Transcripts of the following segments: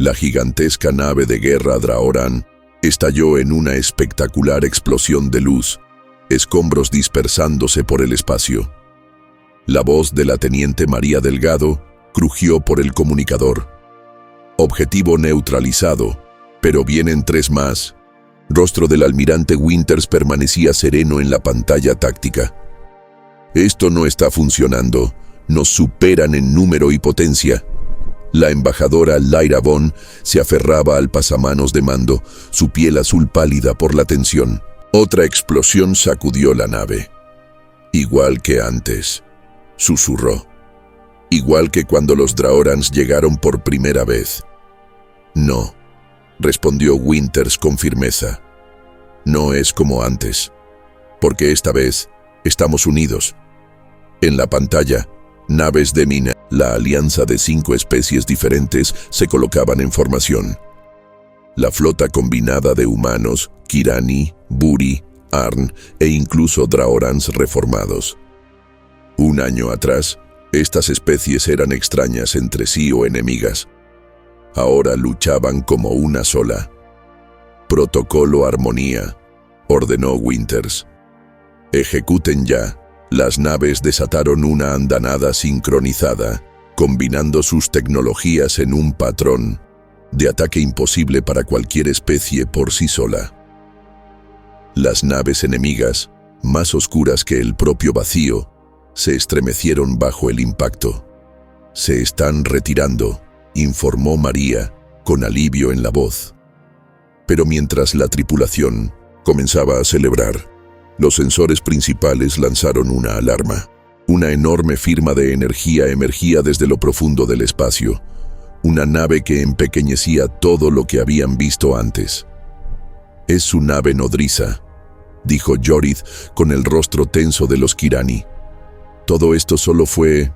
La gigantesca nave de guerra Draoran estalló en una espectacular explosión de luz, escombros dispersándose por el espacio. La voz de la teniente María Delgado crujió por el comunicador. Objetivo neutralizado, pero vienen 3 más. Rostro del almirante Winters permanecía sereno en la pantalla táctica. Esto no está funcionando. Nos superan en número y potencia. La embajadora Lyra Bond se aferraba al pasamanos de mando, su piel azul pálida por la tensión. Otra explosión sacudió la nave. Igual que antes, susurró. Igual que cuando los Draorans llegaron por primera vez. No, respondió Winters con firmeza. No es como antes, porque esta vez estamos unidos. En la pantalla, naves de mina, la alianza de 5 especies diferentes se colocaban en formación. La flota combinada de humanos, Kirani, Buri, Arn e incluso Draorans reformados. Un año atrás, estas especies eran extrañas entre sí o enemigas. Ahora luchaban como una sola. Protocolo Armonía, ordenó Winters. Ejecuten ya. Las naves desataron una andanada sincronizada, combinando sus tecnologías en un patrón de ataque imposible para cualquier especie por sí sola. Las naves enemigas, más oscuras que el propio vacío, se estremecieron bajo el impacto. Se están retirando, informó María, con alivio en la voz. Pero mientras la tripulación comenzaba a celebrar, los sensores principales lanzaron una alarma. Una enorme firma de energía emergía desde lo profundo del espacio, una nave que empequeñecía todo lo que habían visto antes. «Es su nave nodriza», dijo Jorith con el rostro tenso de los Kirani. Todo esto solo fue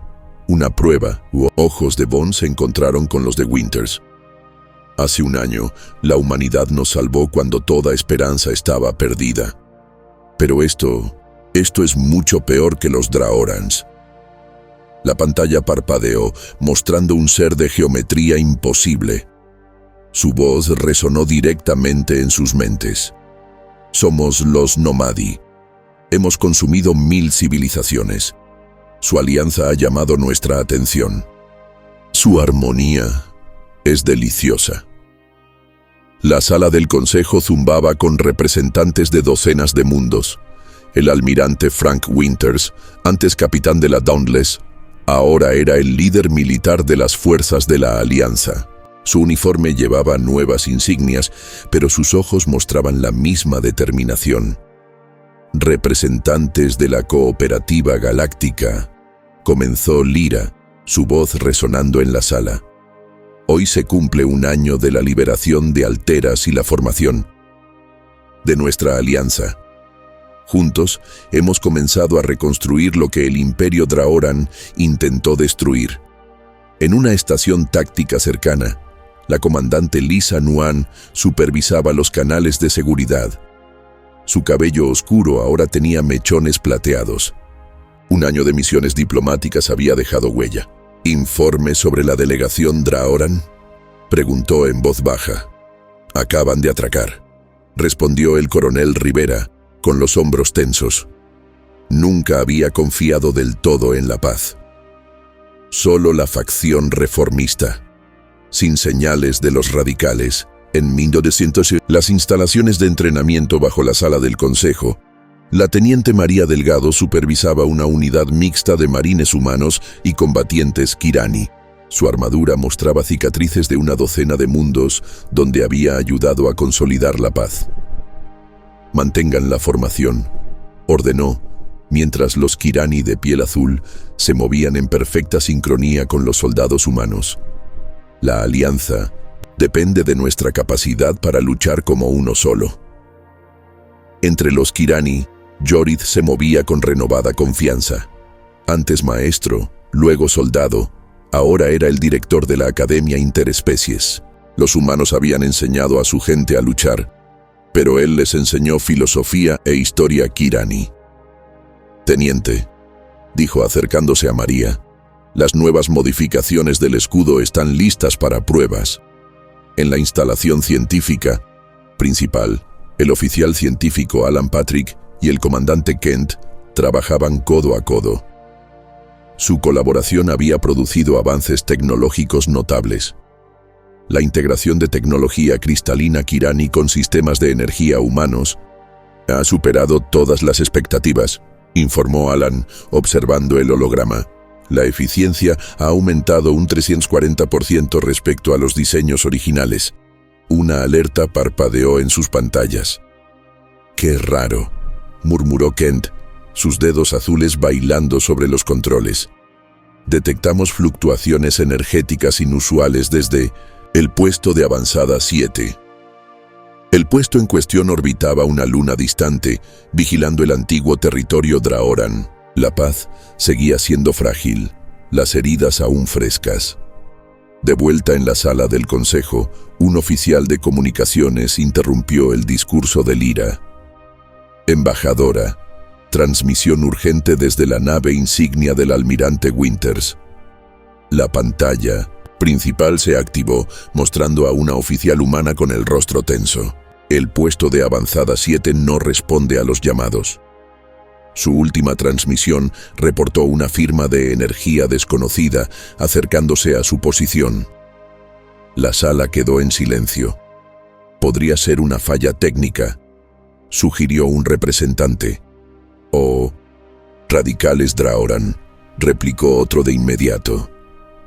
una prueba. Ojos de Bond se encontraron con los de Winters. Hace un año, la humanidad nos salvó cuando toda esperanza estaba perdida. Pero esto es mucho peor que los Draorans. La pantalla parpadeó, mostrando un ser de geometría imposible. Su voz resonó directamente en sus mentes. Somos los Nomadi. Hemos consumido 1000 civilizaciones. Su alianza ha llamado nuestra atención. Su armonía es deliciosa. La sala del consejo zumbaba con representantes de docenas de mundos. El almirante Frank Winters, antes capitán de la Dauntless, ahora era el líder militar de las fuerzas de la Alianza. Su uniforme llevaba nuevas insignias, pero sus ojos mostraban la misma determinación. Representantes de la Cooperativa Galáctica, comenzó Lyra, su voz resonando en la sala. Hoy se cumple un año de la liberación de Alteras y la formación de nuestra alianza. Juntos hemos comenzado a reconstruir lo que el Imperio Draoran intentó destruir. En una estación táctica cercana, la comandante Lisa Nuan supervisaba los canales de seguridad. Su cabello oscuro ahora tenía mechones plateados. Un año de misiones diplomáticas había dejado huella. ¿Informe sobre la delegación Draoran?, preguntó en voz baja. Acaban de atracar, respondió el coronel Rivera, con los hombros tensos. Nunca había confiado del todo en la paz. Solo la facción reformista, sin señales de los radicales. En 1900, las instalaciones de entrenamiento bajo la sala del consejo, la teniente María Delgado supervisaba una unidad mixta de marines humanos y combatientes Kirani. Su armadura mostraba cicatrices de una docena de mundos donde había ayudado a consolidar la paz. Mantengan la formación, ordenó, mientras los Kirani de piel azul se movían en perfecta sincronía con los soldados humanos. La alianza depende de nuestra capacidad para luchar como uno solo. Entre los Kirani, Jorith se movía con renovada confianza. Antes maestro, luego soldado, ahora era el director de la Academia Interespecies. Los humanos habían enseñado a su gente a luchar, pero él les enseñó filosofía e historia Kirani. Teniente, dijo acercándose a María, las nuevas modificaciones del escudo están listas para pruebas. En la instalación científica principal, el oficial científico Alan Patrick y el comandante Kent trabajaban codo a codo. Su colaboración había producido avances tecnológicos notables. La integración de tecnología cristalina Kirani con sistemas de energía humanos ha superado todas las expectativas, informó Alan, observando el holograma. La eficiencia ha aumentado un 340% respecto a los diseños originales. Una alerta parpadeó en sus pantallas. «Qué raro», murmuró Kent, sus dedos azules bailando sobre los controles. «Detectamos fluctuaciones energéticas inusuales desde el puesto de avanzada 7. El puesto en cuestión orbitaba una luna distante, vigilando el antiguo territorio Draoran. La paz seguía siendo frágil, las heridas aún frescas. De vuelta en la sala del consejo, un oficial de comunicaciones interrumpió el discurso de Lyra. «Embajadora, transmisión urgente desde la nave insignia del almirante Winters». La pantalla principal se activó, mostrando a una oficial humana con el rostro tenso. El puesto de avanzada 7 no responde a los llamados. Su última transmisión reportó una firma de energía desconocida acercándose a su posición. La sala quedó en silencio. «Podría ser una falla técnica», sugirió un representante. «O radicales Draoran», replicó otro de inmediato.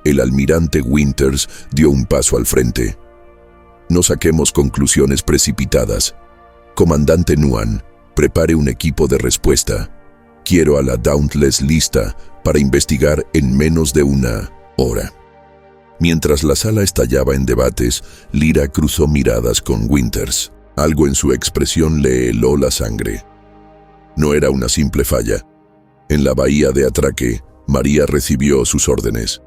El almirante Winters dio un paso al frente. «No saquemos conclusiones precipitadas. Comandante Nuan, prepare un equipo de respuesta. Quiero a la Dauntless lista para investigar en menos de una hora». Mientras la sala estallaba en debates, Lyra cruzó miradas con Winters. Algo en su expresión le heló la sangre. No era una simple falla. En la bahía de Atraque, María recibió sus órdenes.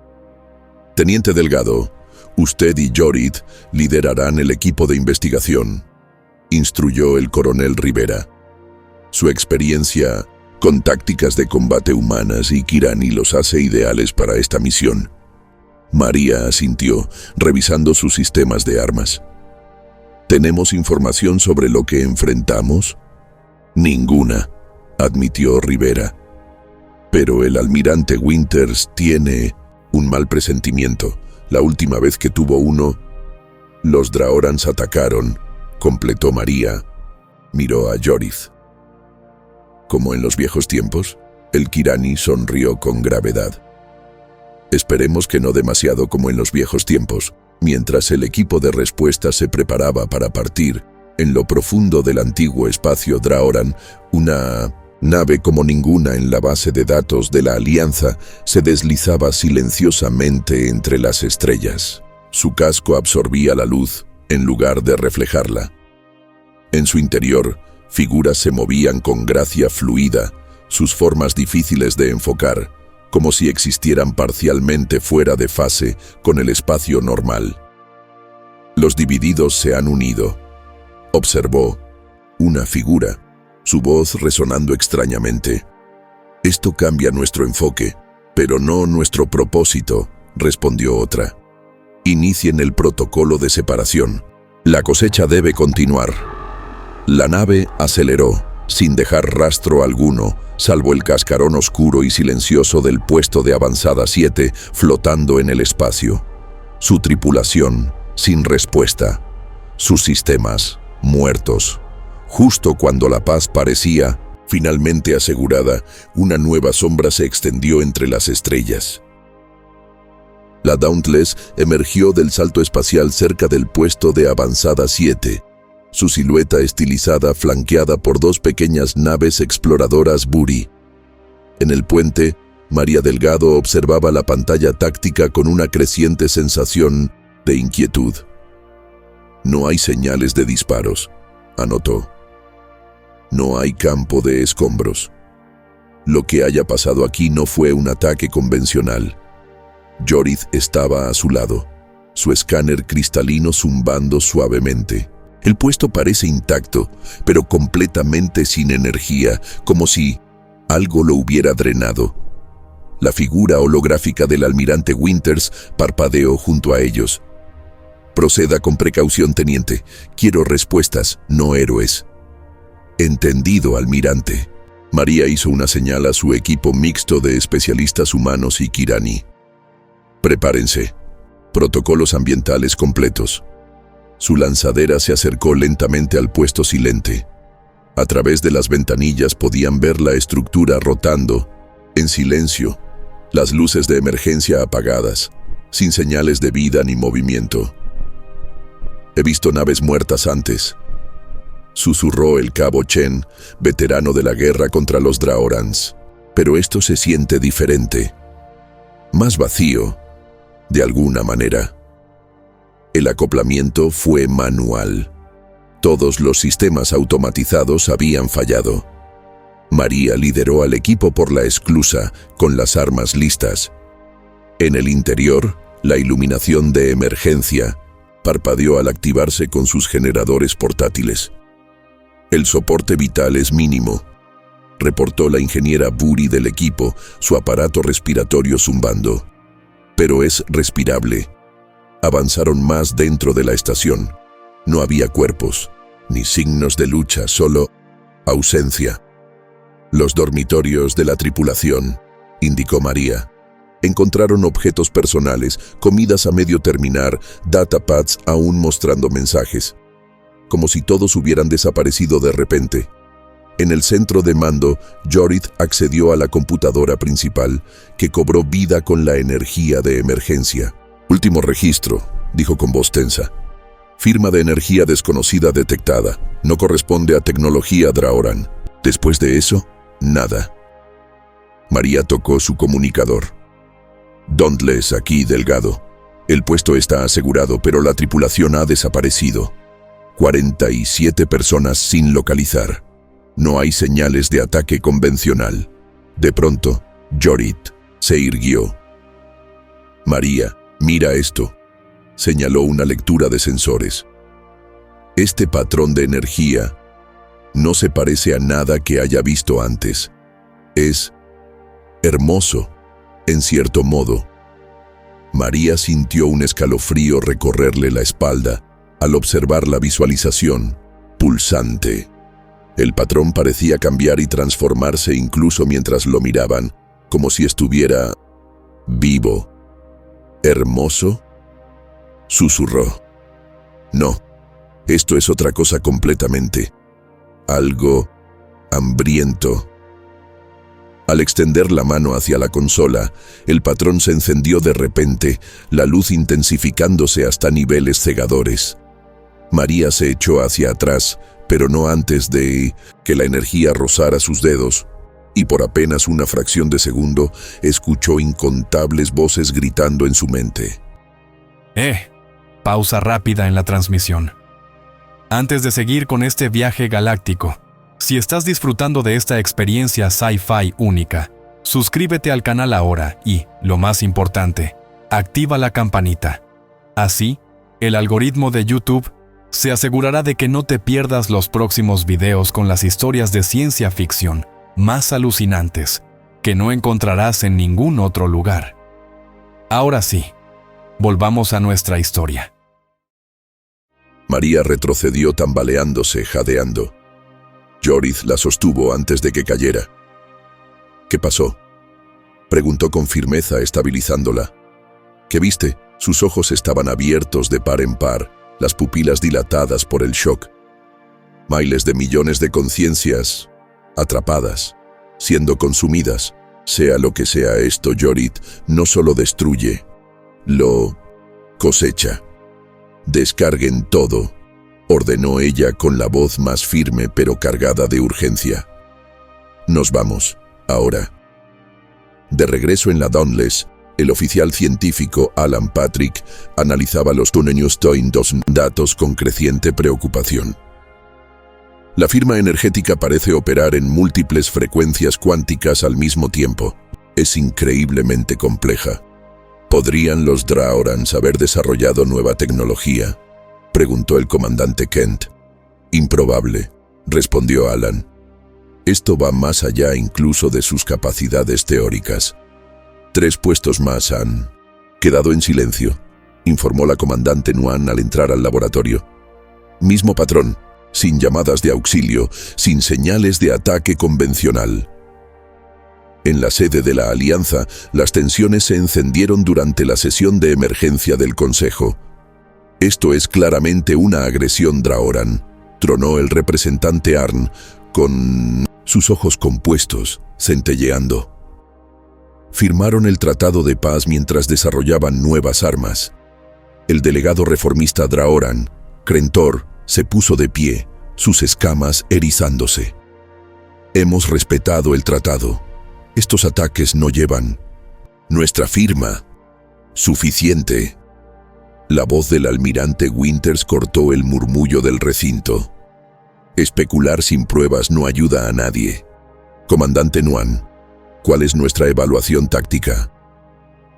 «Teniente Delgado, usted y Jorith liderarán el equipo de investigación», instruyó el coronel Rivera. Su experiencia con tácticas de combate humanas y Kirani los hace ideales para esta misión. María asintió, revisando sus sistemas de armas. «¿Tenemos información sobre lo que enfrentamos?» «Ninguna», admitió Rivera. «Pero el almirante Winters tiene un mal presentimiento. La última vez que tuvo uno, los Draorans atacaron», completó María. Miró a Jorith. «¿Como en los viejos tiempos?». El Kirani sonrió con gravedad. «Esperemos que no demasiado como en los viejos tiempos». Mientras el equipo de respuesta se preparaba para partir, en lo profundo del antiguo espacio Draoran, una nave como ninguna en la base de datos de la Alianza se deslizaba silenciosamente entre las estrellas. Su casco absorbía la luz en lugar de reflejarla. En su interior, figuras se movían con gracia fluida, sus formas difíciles de enfocar, como si existieran parcialmente fuera de fase con el espacio normal. «Los divididos se han unido», observó una figura, su voz resonando extrañamente. «Esto cambia nuestro enfoque, pero no nuestro propósito», respondió otra. «Inicien el protocolo de separación. La cosecha debe continuar». La nave aceleró, sin dejar rastro alguno, salvo el cascarón oscuro y silencioso del puesto de avanzada 7 flotando en el espacio. Su tripulación, sin respuesta. Sus sistemas, muertos. Justo cuando la paz parecía finalmente asegurada, una nueva sombra se extendió entre las estrellas. La Dauntless emergió del salto espacial cerca del puesto de avanzada 7. Su silueta estilizada flanqueada por dos pequeñas naves exploradoras Buri. En el puente, María Delgado observaba la pantalla táctica con una creciente sensación de inquietud. «No hay señales de disparos», anotó. «No hay campo de escombros. Lo que haya pasado aquí no fue un ataque convencional». Jorith estaba a su lado, su escáner cristalino zumbando suavemente. El puesto parece intacto, pero completamente sin energía, como si algo lo hubiera drenado. La figura holográfica del almirante Winters parpadeó junto a ellos. Proceda con precaución, teniente. Quiero respuestas, no héroes. Entendido, almirante. María hizo una señal a su equipo mixto de especialistas humanos y Kirani. Prepárense. Protocolos ambientales completos. Su lanzadera se acercó lentamente al puesto silente. A través de las ventanillas podían ver la estructura rotando, en silencio, las luces de emergencia apagadas, sin señales de vida ni movimiento. He visto naves muertas antes, susurró el cabo Chen, veterano de la guerra contra los Draorans. Pero esto se siente diferente, más vacío, de alguna manera. El acoplamiento fue manual. Todos los sistemas automatizados habían fallado. María lideró al equipo por la esclusa, con las armas listas. En el interior, la iluminación de emergencia parpadeó al activarse con sus generadores portátiles. El soporte vital es mínimo, reportó la ingeniera Buri del equipo, su aparato respiratorio zumbando. Pero es respirable. Avanzaron más dentro de la estación. No había cuerpos, ni signos de lucha, solo ausencia. Los dormitorios de la tripulación, indicó María. Encontraron objetos personales, comidas a medio terminar, datapads aún mostrando mensajes. Como si todos hubieran desaparecido de repente. En el centro de mando, Jorith accedió a la computadora principal, que cobró vida con la energía de emergencia. Último registro, dijo con voz tensa. Firma de energía desconocida detectada. No corresponde a tecnología Draoran. Después de eso, nada. María tocó su comunicador. Dauntless aquí, Delgado. El puesto está asegurado, pero la tripulación ha desaparecido. 47 personas sin localizar. No hay señales de ataque convencional. De pronto, Jorith se irguió. María, mira esto. Señaló una lectura de sensores. Este patrón de energía no se parece a nada que haya visto antes. Es hermoso, en cierto modo. María sintió un escalofrío recorrerle la espalda al observar la visualización, pulsante. El patrón parecía cambiar y transformarse incluso mientras lo miraban, como si estuviera vivo. ¿Hermoso?, susurró. No, esto es otra cosa completamente. Algo hambriento. Al extender la mano hacia la consola, el patrón se encendió de repente, la luz intensificándose hasta niveles cegadores. María se echó hacia atrás, pero no antes de que la energía rozara sus dedos, y por apenas una fracción de segundo escuchó incontables voces gritando en su mente. Pausa rápida en la transmisión. Antes de seguir con este viaje galáctico, si estás disfrutando de esta experiencia sci-fi única, suscríbete al canal ahora y, lo más importante, activa la campanita. Así, el algoritmo de YouTube se asegurará de que no te pierdas los próximos videos con las historias de ciencia ficción más alucinantes que no encontrarás en ningún otro lugar. Ahora sí, volvamos a nuestra historia. María retrocedió tambaleándose, jadeando. Jorith la sostuvo antes de que cayera. ¿Qué pasó?, preguntó con firmeza, estabilizándola. ¿Qué viste? Sus ojos estaban abiertos de par en par, las pupilas dilatadas por el shock. Miles de millones de conciencias atrapadas, siendo consumidas. Sea lo que sea esto, Jorith no solo destruye, lo cosecha. Descarguen todo, ordenó ella con la voz más firme pero cargada de urgencia. Nos vamos, ahora. De regreso en la Dauntless, el oficial científico Alan Patrick analizaba los túneles dos datos con creciente preocupación. La firma energética parece operar en múltiples frecuencias cuánticas al mismo tiempo. Es increíblemente compleja. ¿Podrían los Draorans haber desarrollado nueva tecnología?, preguntó el comandante Kent. Improbable, respondió Alan. Esto va más allá incluso de sus capacidades teóricas. 3 puestos más han quedado en silencio. informó la comandante Nuan al entrar al laboratorio. Mismo patrón, sin llamadas de auxilio, sin señales de ataque convencional. En la sede de la Alianza, las tensiones se encendieron durante la sesión de emergencia del Consejo. Esto es claramente una agresión Draoran, tronó el representante Arn, con sus ojos compuestos, centelleando. Firmaron el tratado de paz mientras desarrollaban nuevas armas. El delegado reformista Draoran, Krentor, se puso de pie, sus escamas erizándose. Hemos respetado el tratado. Estos ataques no llevan nuestra firma. Suficiente. La voz del almirante Winters cortó el murmullo del recinto. Especular sin pruebas no ayuda a nadie. Comandante Nuan, ¿cuál es nuestra evaluación táctica?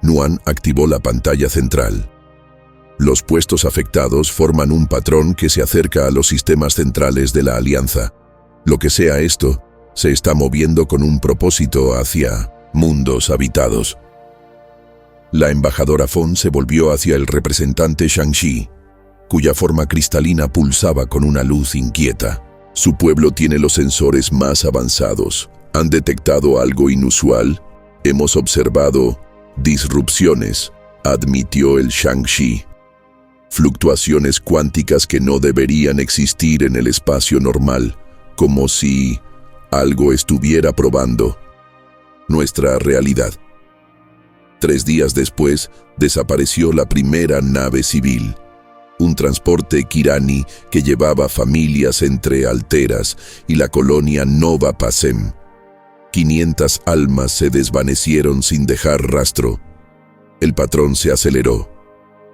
Nuan activó la pantalla central. Los puestos afectados forman un patrón que se acerca a los sistemas centrales de la Alianza. Lo que sea esto, se está moviendo con un propósito hacia mundos habitados. La embajadora Fon se volvió hacia el representante Shang-Chi, cuya forma cristalina pulsaba con una luz inquieta. Su pueblo tiene los sensores más avanzados. ¿Han detectado algo inusual? Hemos observado disrupciones, admitió el Shang-Chi. Fluctuaciones cuánticas que no deberían existir en el espacio normal, como si algo estuviera probando nuestra realidad. 3 días después, desapareció la primera nave civil, un transporte Kirani que llevaba familias entre Alteras y la colonia Nova Pasem. 500 almas se desvanecieron sin dejar rastro. El patrón se aceleró.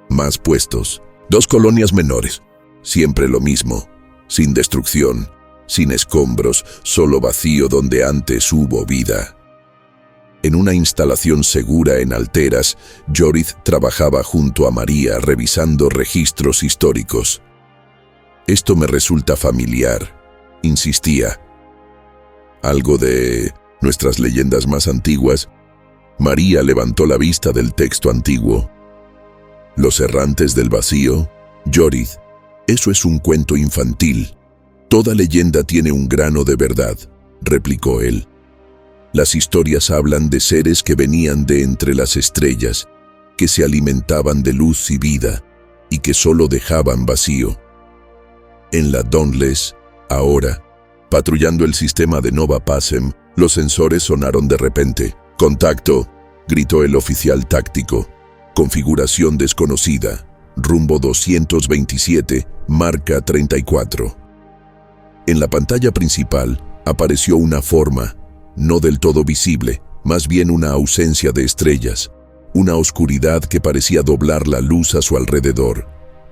Más puestos. 2 colonias menores. Siempre lo mismo. Sin destrucción, sin escombros, solo vacío donde antes hubo vida. En una instalación segura en Alteras, Jorith trabajaba junto a María revisando registros históricos. Esto me resulta familiar, insistía. Algo de nuestras leyendas más antiguas. María levantó la vista del texto antiguo. Los errantes del vacío, Jorith, eso es un cuento infantil. Toda leyenda tiene un grano de verdad, replicó él. Las historias hablan de seres que venían de entre las estrellas, que se alimentaban de luz y vida, y que solo dejaban vacío. En la Dauntless, ahora, patrullando el sistema de Nova Pasem, los sensores sonaron de repente. «Contacto», gritó el oficial táctico. «Configuración desconocida. Rumbo 227, marca 34». En la pantalla principal apareció una forma, no del todo visible, más bien una ausencia de estrellas, una oscuridad que parecía doblar la luz a su alrededor.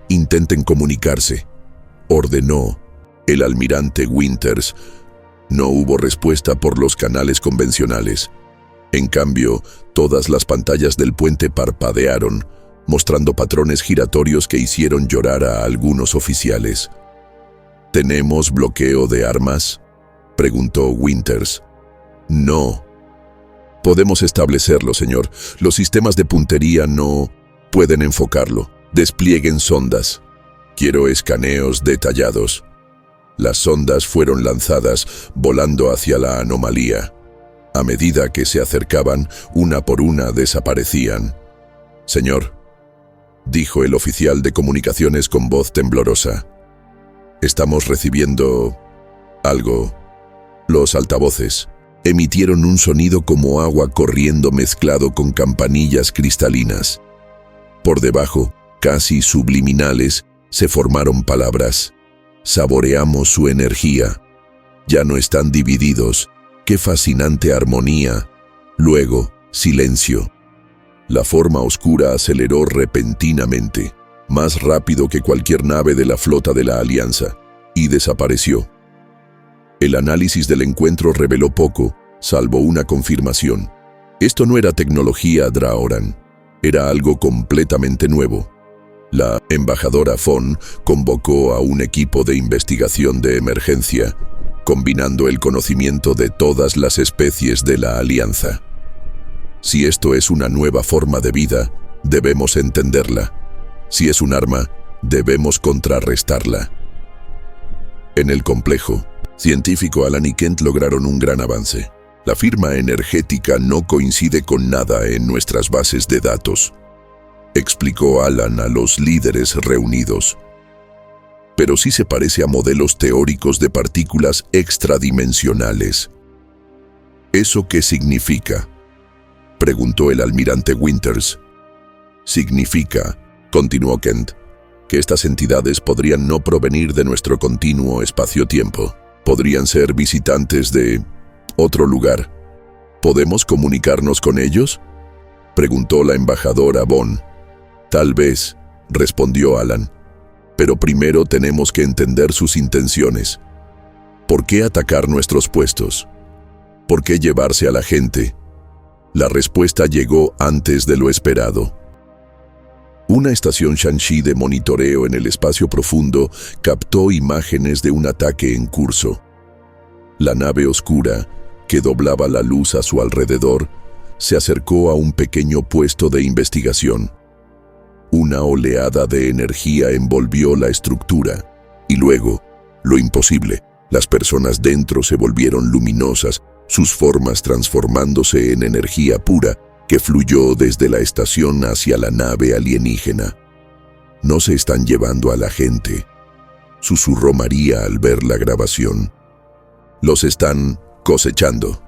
«Intenten comunicarse», ordenó el almirante Winters. No hubo respuesta por los canales convencionales. En cambio, todas las pantallas del puente parpadearon, mostrando patrones giratorios que hicieron llorar a algunos oficiales. ¿Tenemos bloqueo de armas?, preguntó Winters. No. Podemos establecerlo, señor. Los sistemas de puntería no pueden enfocarlo. Desplieguen sondas. Quiero escaneos detallados. Las sondas fueron lanzadas, volando hacia la anomalía. A medida que se acercaban, una por una desaparecían. «Señor», dijo el oficial de comunicaciones con voz temblorosa, «estamos recibiendo algo». Los altavoces emitieron un sonido como agua corriendo mezclado con campanillas cristalinas. Por debajo, casi subliminales, se formaron palabras. «Saboreamos su energía. Ya no están divididos. ¡Qué fascinante armonía!». Luego, silencio. La forma oscura aceleró repentinamente, más rápido que cualquier nave de la flota de la Alianza, y desapareció. El análisis del encuentro reveló poco, salvo una confirmación. Esto no era tecnología Draoran, era algo completamente nuevo. La embajadora Fon convocó a un equipo de investigación de emergencia, combinando el conocimiento de todas las especies de la Alianza. Si esto es una nueva forma de vida, debemos entenderla. Si es un arma, debemos contrarrestarla. En el complejo, científico Alan y Kent lograron un gran avance. La firma energética no coincide con nada en nuestras bases de datos, explicó Alan a los líderes reunidos. Pero sí se parece a modelos teóricos de partículas extradimensionales. ¿Eso qué significa?, preguntó el almirante Winters. Significa, continuó Kent, que estas entidades podrían no provenir de nuestro continuo espacio-tiempo. Podrían ser visitantes de otro lugar. ¿Podemos comunicarnos con ellos?, preguntó la embajadora Bond. Tal vez, respondió Alan, pero primero tenemos que entender sus intenciones. ¿Por qué atacar nuestros puestos? ¿Por qué llevarse a la gente? La respuesta llegó antes de lo esperado. Una estación Shang-Chi de monitoreo en el espacio profundo captó imágenes de un ataque en curso. La nave oscura, que doblaba la luz a su alrededor, se acercó a un pequeño puesto de investigación. Una oleada de energía envolvió la estructura, y luego, lo imposible, las personas dentro se volvieron luminosas, sus formas transformándose en energía pura que fluyó desde la estación hacia la nave alienígena. «No se están llevando a la gente», susurró María al ver la grabación. «Los están cosechando».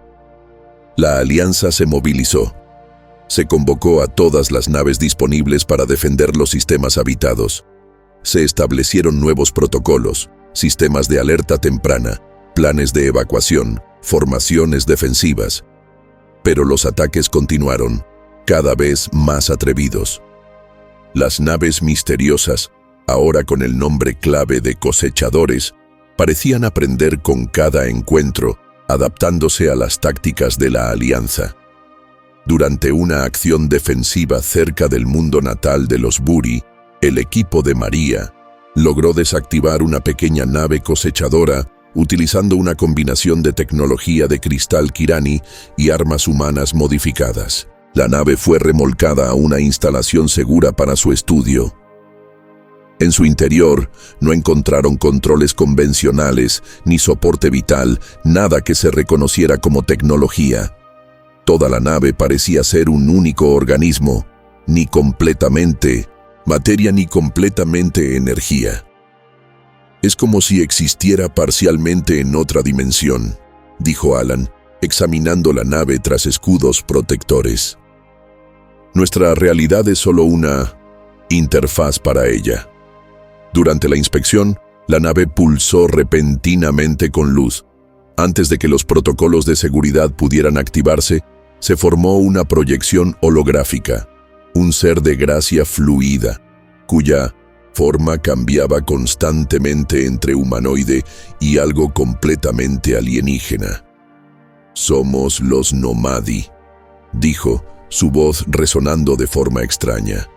La alianza se movilizó. Se convocó a todas las naves disponibles para defender los sistemas habitados. Se establecieron nuevos protocolos, sistemas de alerta temprana, planes de evacuación, formaciones defensivas. Pero los ataques continuaron, cada vez más atrevidos. Las naves misteriosas, ahora con el nombre clave de cosechadores, parecían aprender con cada encuentro, adaptándose a las tácticas de la alianza. Durante una acción defensiva cerca del mundo natal de los Buri, el equipo de María logró desactivar una pequeña nave cosechadora utilizando una combinación de tecnología de cristal Kirani y armas humanas modificadas. La nave fue remolcada a una instalación segura para su estudio. En su interior no encontraron controles convencionales, ni soporte vital, nada que se reconociera como tecnología. Toda la nave parecía ser un único organismo, ni completamente materia ni completamente energía. «Es como si existiera parcialmente en otra dimensión», dijo Alan, examinando la nave tras escudos protectores. «Nuestra realidad es solo una interfaz para ella». Durante la inspección, la nave pulsó repentinamente con luz. Antes de que los protocolos de seguridad pudieran activarse, se formó una proyección holográfica, un ser de gracia fluida, cuya forma cambiaba constantemente entre humanoide y algo completamente alienígena. «Somos los Nomadi», dijo, su voz resonando de forma extraña.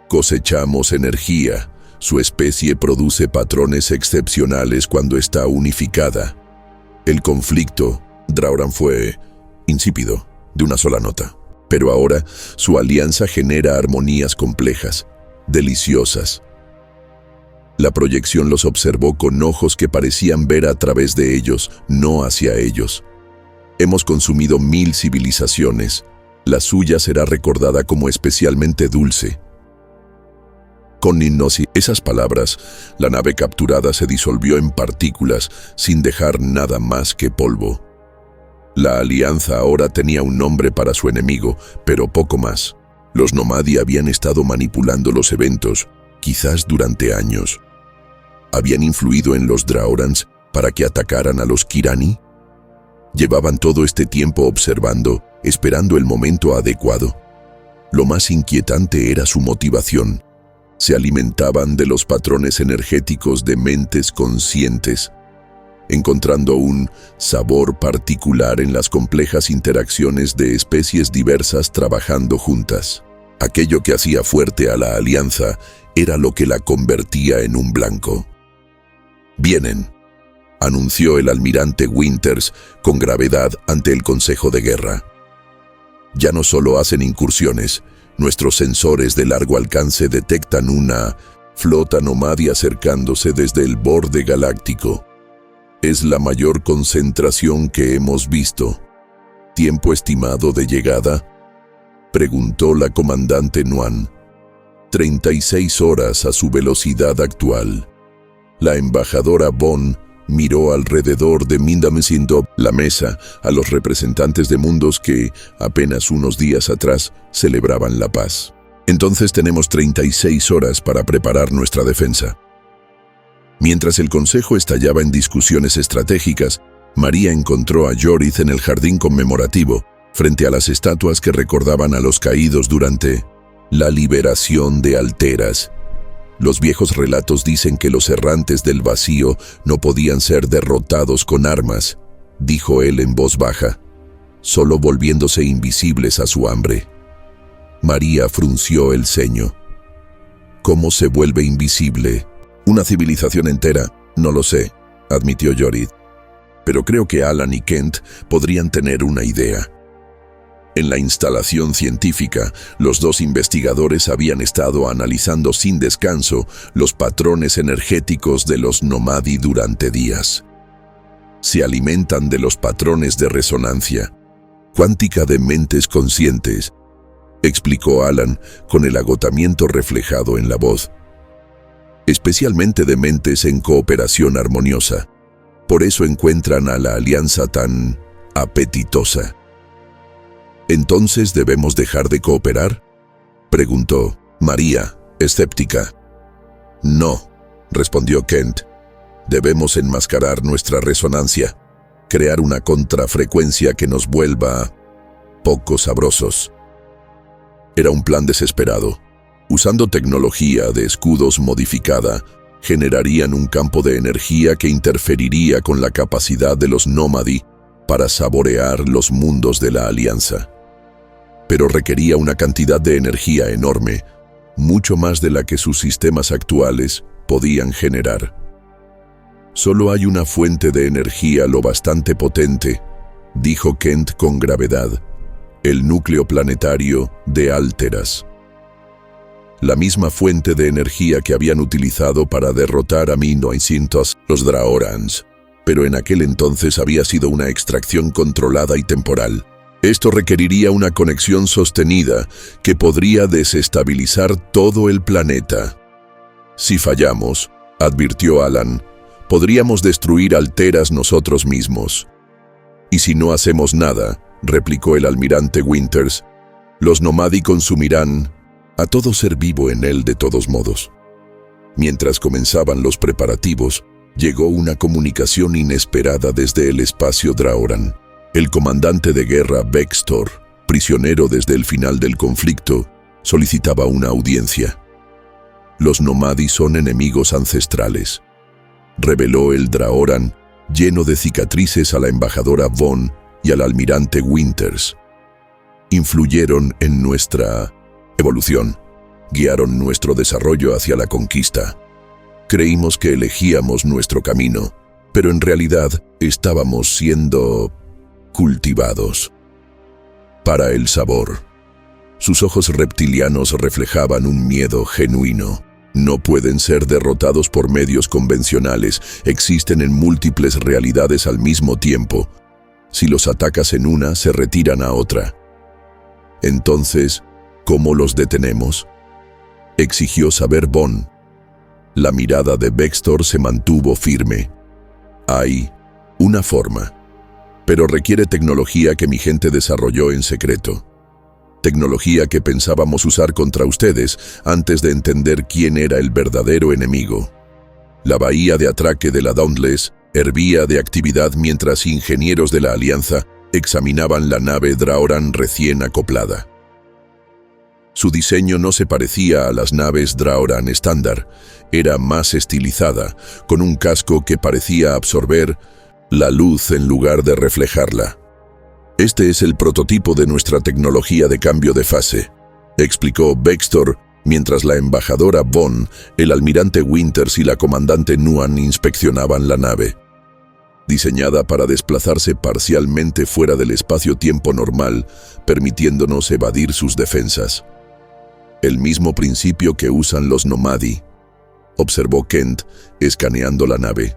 «Cosechamos energía. Su especie produce patrones excepcionales cuando está unificada. El conflicto, Drauran, fue insípido, de una sola nota. Pero ahora su alianza genera armonías complejas, deliciosas». La proyección los observó con ojos que parecían ver a través de ellos, no hacia ellos. «Hemos consumido 1000 civilizaciones. La suya será recordada como especialmente dulce». Con esas palabras, la nave capturada se disolvió en partículas sin dejar nada más que polvo. La alianza ahora tenía un nombre para su enemigo, pero poco más. Los Nomadi habían estado manipulando los eventos, quizás durante años. ¿Habían influido en los Draorans para que atacaran a los Kirani? Llevaban todo este tiempo observando, esperando el momento adecuado. Lo más inquietante era su motivación. Se alimentaban de los patrones energéticos de mentes conscientes, encontrando un sabor particular en las complejas interacciones de especies diversas trabajando juntas. Aquello que hacía fuerte a la alianza era lo que la convertía en un blanco. «Vienen», anunció el almirante Winters con gravedad ante el Consejo de Guerra. «Ya no solo hacen incursiones, Nuestros sensores de largo alcance detectan una flota nomadi acercándose desde el borde galáctico. Es la mayor concentración que hemos visto. ¿Tiempo estimado de llegada?, preguntó la comandante Nuan. 36 horas a su velocidad actual. La embajadora Von miró alrededor de Mindamesindo, la mesa, a los representantes de mundos que, apenas unos días atrás, celebraban la paz. Entonces tenemos 36 horas para preparar nuestra defensa. Mientras el consejo estallaba en discusiones estratégicas, María encontró a Jorith en el jardín conmemorativo, frente a las estatuas que recordaban a los caídos durante la liberación de Alteras. Los viejos relatos dicen que los errantes del vacío no podían ser derrotados con armas, dijo él en voz baja, solo volviéndose invisibles a su hambre. María frunció el ceño. ¿Cómo se vuelve invisible? Una civilización entera, no lo sé, admitió Jorith. Pero creo que Alan y Kent podrían tener una idea. En la instalación científica, los dos investigadores habían estado analizando sin descanso los patrones energéticos de los Nomadi durante días. Se alimentan de los patrones de resonancia cuántica de mentes conscientes, explicó Alan con el agotamiento reflejado en la voz. Especialmente de mentes en cooperación armoniosa. Por eso encuentran a la alianza tan apetitosa. ¿Entonces debemos dejar de cooperar?, preguntó María, escéptica. No, respondió Kent. Debemos enmascarar nuestra resonancia, crear una contrafrecuencia que nos vuelva poco sabrosos. Era un plan desesperado. Usando tecnología de escudos modificada, generarían un campo de energía que interferiría con la capacidad de los Nomadi para saborear los mundos de la alianza. Pero requería una cantidad de energía enorme, mucho más de la que sus sistemas actuales podían generar. Solo hay una fuente de energía lo bastante potente, dijo Kent con gravedad, el núcleo planetario de Alteras. La misma fuente de energía que habían utilizado para derrotar a 1900 los Draorans, pero en aquel entonces había sido una extracción controlada y temporal. Esto requeriría una conexión sostenida que podría desestabilizar todo el planeta. Si fallamos, advirtió Alan, podríamos destruir Alteras nosotros mismos. Y si no hacemos nada, replicó el almirante Winters, los Nomadi consumirán a todo ser vivo en él de todos modos. Mientras comenzaban los preparativos, llegó una comunicación inesperada desde el espacio Draoran. El comandante de guerra Vextor, prisionero desde el final del conflicto, solicitaba una audiencia. Los Nomadi son enemigos ancestrales, reveló el Draoran, lleno de cicatrices a la embajadora Von y al almirante Winters. Influyeron en nuestra evolución, guiaron nuestro desarrollo hacia la conquista. Creímos que elegíamos nuestro camino, pero en realidad estábamos siendo cultivados. Para el sabor. Sus ojos reptilianos reflejaban un miedo genuino. No pueden ser derrotados por medios convencionales, existen en múltiples realidades al mismo tiempo. Si los atacas en una, se retiran a otra. Entonces, ¿cómo los detenemos?, exigió saber Von. La mirada de Vextor se mantuvo firme. Hay una forma, pero requiere tecnología que mi gente desarrolló en secreto. Tecnología que pensábamos usar contra ustedes antes de entender quién era el verdadero enemigo. La bahía de atraque de la Dauntless hervía de actividad mientras ingenieros de la Alianza examinaban la nave Draoran recién acoplada. Su diseño no se parecía a las naves Draoran estándar, era más estilizada, con un casco que parecía absorber la luz en lugar de reflejarla. Este es el prototipo de nuestra tecnología de cambio de fase, explicó Vextor, mientras la embajadora Von, el almirante Winters y la comandante Nuan inspeccionaban la nave. Diseñada para desplazarse parcialmente fuera del espacio-tiempo normal, permitiéndonos evadir sus defensas. El mismo principio que usan los Nomadi, observó Kent, escaneando la nave.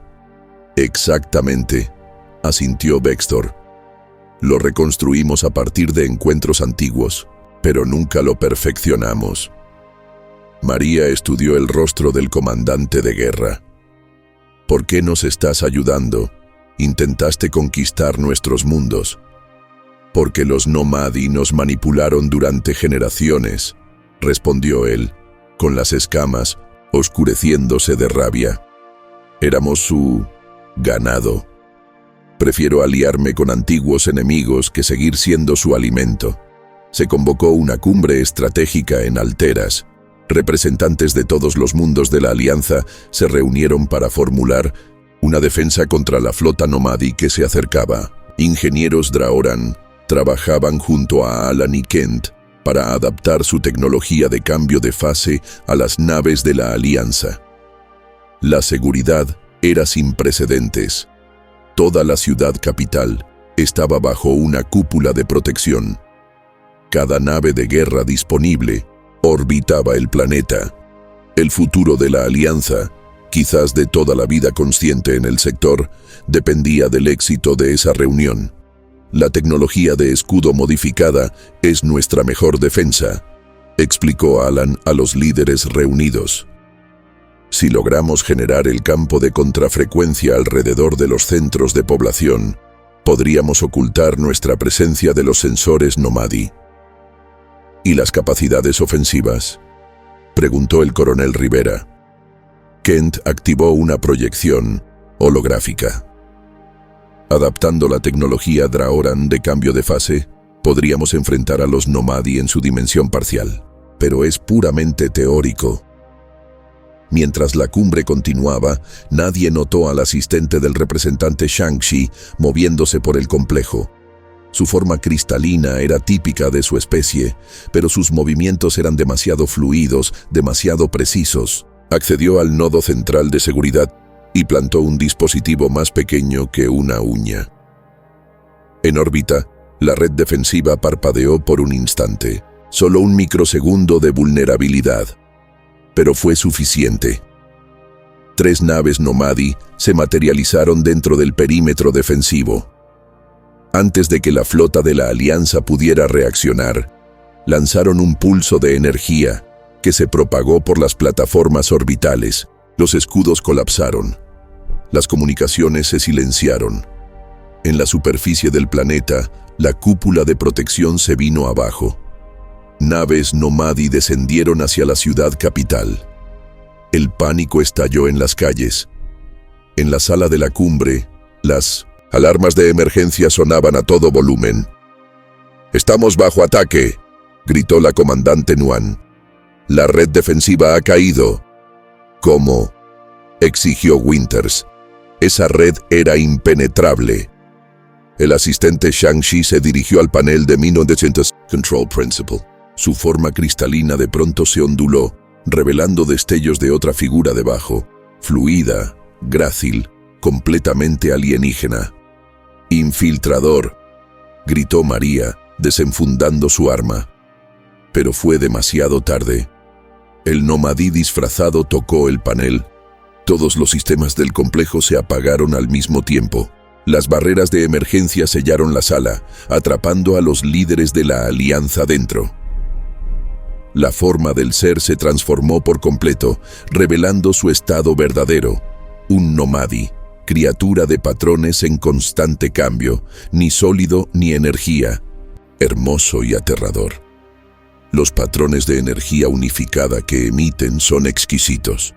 Exactamente, asintió Vextor. Lo reconstruimos a partir de encuentros antiguos, pero nunca lo perfeccionamos. María estudió el rostro del comandante de guerra. ¿Por qué nos estás ayudando? Intentaste conquistar nuestros mundos. Porque los Nomadi nos manipularon durante generaciones, respondió él, con las escamas oscureciéndose de rabia. Éramos su ganado. Prefiero aliarme con antiguos enemigos que seguir siendo su alimento. Se convocó una cumbre estratégica en Alteras. Representantes de todos los mundos de la Alianza se reunieron para formular una defensa contra la flota Nomadi que se acercaba. Ingenieros Draoran trabajaban junto a Alan y Kent para adaptar su tecnología de cambio de fase a las naves de la Alianza. La seguridad era sin precedentes. Toda la ciudad capital estaba bajo una cúpula de protección. Cada nave de guerra disponible orbitaba el planeta. El futuro de la Alianza, quizás de toda la vida consciente en el sector, dependía del éxito de esa reunión. La tecnología de escudo modificada es nuestra mejor defensa, explicó Alan a los líderes reunidos. Si logramos generar el campo de contrafrecuencia alrededor de los centros de población, podríamos ocultar nuestra presencia de los sensores Nomadi. ¿Y las capacidades ofensivas?, preguntó el coronel Rivera. Kent activó una proyección holográfica. Adaptando la tecnología Draoran de cambio de fase, podríamos enfrentar a los Nomadi en su dimensión parcial, pero es puramente teórico. Mientras la cumbre continuaba, nadie notó al asistente del representante Shang-Chi moviéndose por el complejo. Su forma cristalina era típica de su especie, pero sus movimientos eran demasiado fluidos, demasiado precisos. Accedió al nodo central de seguridad y plantó un dispositivo más pequeño que una uña. En órbita, la red defensiva parpadeó por un instante, solo un microsegundo de vulnerabilidad. Pero fue suficiente. 3 naves Nomadi se materializaron dentro del perímetro defensivo. Antes de que la flota de la Alianza pudiera reaccionar, lanzaron un pulso de energía que se propagó por las plataformas orbitales. Los escudos colapsaron. Las comunicaciones se silenciaron. En la superficie del planeta, la cúpula de protección se vino abajo. Naves Nomadi descendieron hacia la ciudad capital. El pánico estalló en las calles. En la sala de la cumbre, las alarmas de emergencia sonaban a todo volumen. «¡Estamos bajo ataque!», gritó la comandante Nuan. «La red defensiva ha caído». «¿Cómo?», exigió Winters. «Esa red era impenetrable». El asistente Shang-Chi se dirigió al panel de 1900 Control Principle. Su forma cristalina de pronto se onduló, revelando destellos de otra figura debajo, fluida, grácil, completamente alienígena. «¡Infiltrador!», gritó María, desenfundando su arma. Pero fue demasiado tarde. El Nomadi disfrazado tocó el panel. Todos los sistemas del complejo se apagaron al mismo tiempo. Las barreras de emergencia sellaron la sala, atrapando a los líderes de la Alianza dentro. La forma del ser se transformó por completo, revelando su estado verdadero. Un Nomadi, criatura de patrones en constante cambio, ni sólido ni energía, hermoso y aterrador. Los patrones de energía unificada que emiten son exquisitos,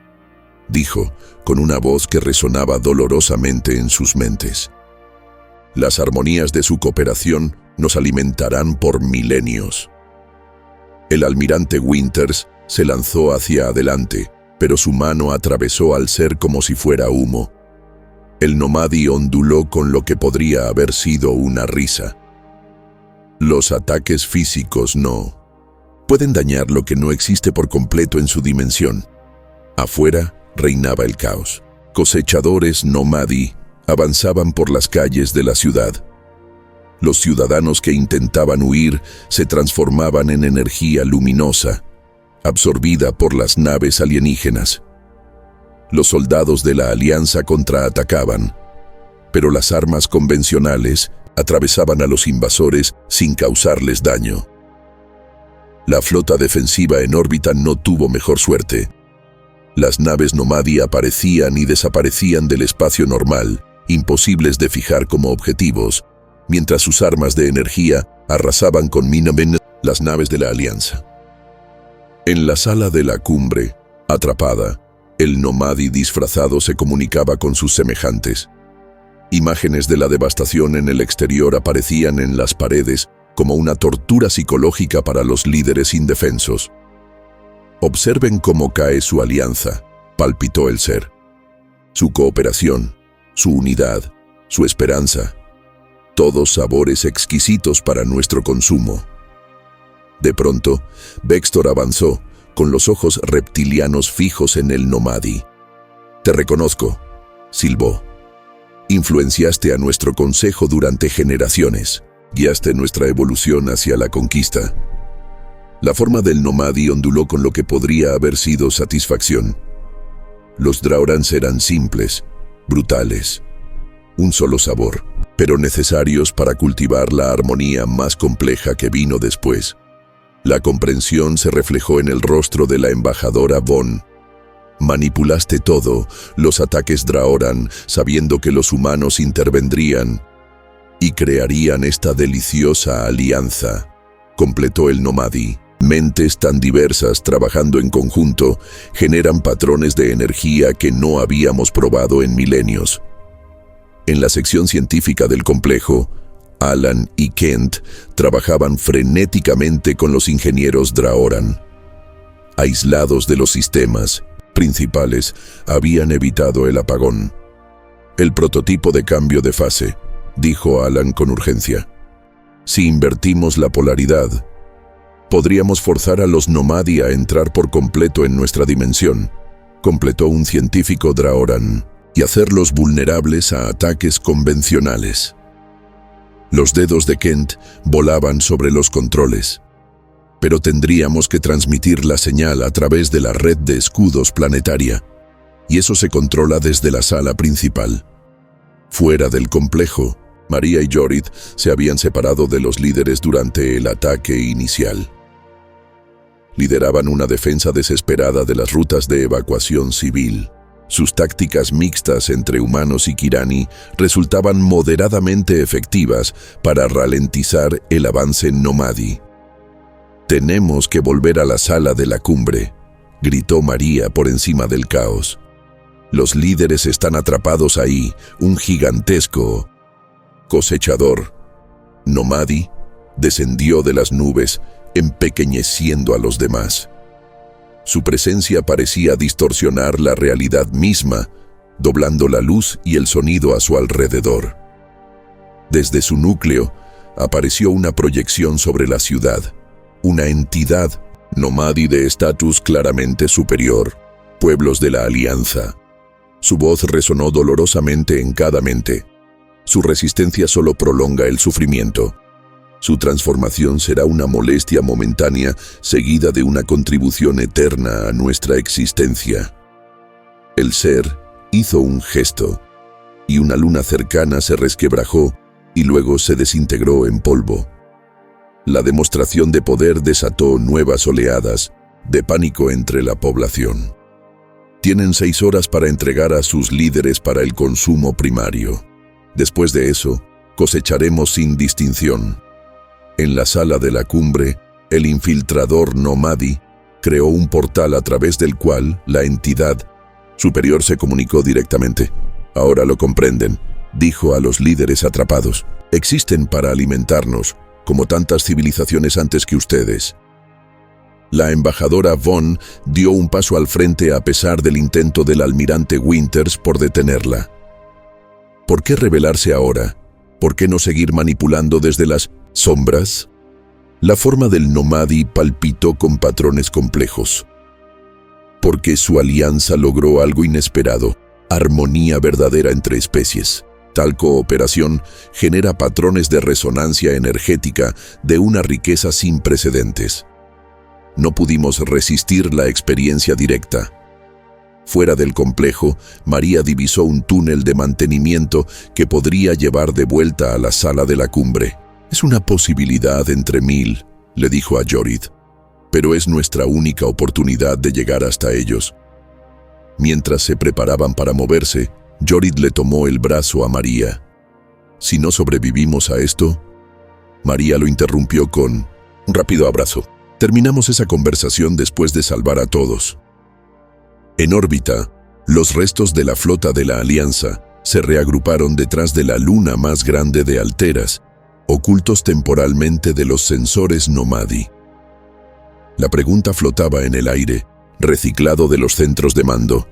dijo, con una voz que resonaba dolorosamente en sus mentes. Las armonías de su cooperación nos alimentarán por milenios. El almirante Winters se lanzó hacia adelante, pero su mano atravesó al ser como si fuera humo. El Nomadi onduló con lo que podría haber sido una risa. Los ataques físicos no pueden dañar lo que no existe por completo en su dimensión. Afuera reinaba el caos. Cosechadores Nomadi avanzaban por las calles de la ciudad. Los ciudadanos que intentaban huir se transformaban en energía luminosa, absorbida por las naves alienígenas. Los soldados de la Alianza contraatacaban, pero las armas convencionales atravesaban a los invasores sin causarles daño. La flota defensiva en órbita no tuvo mejor suerte. Las naves Nomadi aparecían y desaparecían del espacio normal, imposibles de fijar como objetivos, mientras sus armas de energía arrasaban con Minomen las naves de la Alianza. En la sala de la cumbre, atrapada, el Nomadi disfrazado se comunicaba con sus semejantes. Imágenes de la devastación en el exterior aparecían en las paredes como una tortura psicológica para los líderes indefensos. Observen cómo cae su alianza, palpitó el ser. Su cooperación, su unidad, su esperanza, todos sabores exquisitos para nuestro consumo. De pronto, Vextor avanzó, con los ojos reptilianos fijos en el Nomadi. «Te reconozco», silbó. «Influenciaste a nuestro consejo durante generaciones. Guiaste nuestra evolución hacia la conquista». La forma del Nomadi onduló con lo que podría haber sido satisfacción. Los Draorans eran simples, brutales. Un solo sabor, pero necesarios para cultivar la armonía más compleja que vino después. La comprensión se reflejó en el rostro de la embajadora Von. Manipulaste todo, los ataques Draoran, sabiendo que los humanos intervendrían y crearían esta deliciosa alianza, completó el Nomadi. Mentes tan diversas trabajando en conjunto generan patrones de energía que no habíamos probado en milenios. En la sección científica del complejo, Alan y Kent trabajaban frenéticamente con los ingenieros Draoran. Aislados de los sistemas principales, habían evitado el apagón. «El prototipo de cambio de fase», dijo Alan con urgencia. «Si invertimos la polaridad, podríamos forzar a los Nomadi a entrar por completo en nuestra dimensión», completó un científico Draoran, «y hacerlos vulnerables a ataques convencionales». Los dedos de Kent volaban sobre los controles. «Pero tendríamos que transmitir la señal a través de la red de escudos planetaria, y eso se controla desde la sala principal». Fuera del complejo, María y Jorith se habían separado de los líderes durante el ataque inicial. Lideraban una defensa desesperada de las rutas de evacuación civil. Sus tácticas mixtas entre humanos y Kirani resultaban moderadamente efectivas para ralentizar el avance Nomadi. «Tenemos que volver a la sala de la cumbre», gritó María por encima del caos. «Los líderes están atrapados ahí, un gigantesco cosechador Nomadi descendió de las nubes, empequeñeciendo a los demás. Su presencia parecía distorsionar la realidad misma, doblando la luz y el sonido a su alrededor. Desde su núcleo apareció una proyección sobre la ciudad, una entidad Nomadi de estatus claramente superior, pueblos de la Alianza. Su voz resonó dolorosamente en cada mente. Su resistencia solo prolonga el sufrimiento. Su transformación será una molestia momentánea seguida de una contribución eterna a nuestra existencia. El ser hizo un gesto, y una luna cercana se resquebrajó y luego se desintegró en polvo. La demostración de poder desató nuevas oleadas de pánico entre la población. Tienen 6 horas para entregar a sus líderes para el consumo primario. Después de eso, cosecharemos sin distinción. En la sala de la cumbre, el infiltrador Nomadi creó un portal a través del cual la entidad superior se comunicó directamente. «Ahora lo comprenden», dijo a los líderes atrapados. «Existen para alimentarnos, como tantas civilizaciones antes que ustedes». La embajadora Von dio un paso al frente a pesar del intento del almirante Winters por detenerla. ¿Por qué rebelarse ahora? ¿Por qué no seguir manipulando desde las sombras? La forma del Nomadi palpitó con patrones complejos. Porque su alianza logró algo inesperado, armonía verdadera entre especies. Tal cooperación genera patrones de resonancia energética de una riqueza sin precedentes. No pudimos resistir la experiencia directa. Fuera del complejo, María divisó un túnel de mantenimiento que podría llevar de vuelta a la sala de la cumbre. «Es una posibilidad entre 1000», le dijo a Jorid, «pero es nuestra única oportunidad de llegar hasta ellos». Mientras se preparaban para moverse, Jorid le tomó el brazo a María. «Si no sobrevivimos a esto...» María lo interrumpió con un rápido abrazo. Terminamos esa conversación después de salvar a todos. En órbita, los restos de la flota de la Alianza se reagruparon detrás de la luna más grande de Alteras, ocultos temporalmente de los sensores Nomadi. La pregunta flotaba en el aire, reciclado de los centros de mando.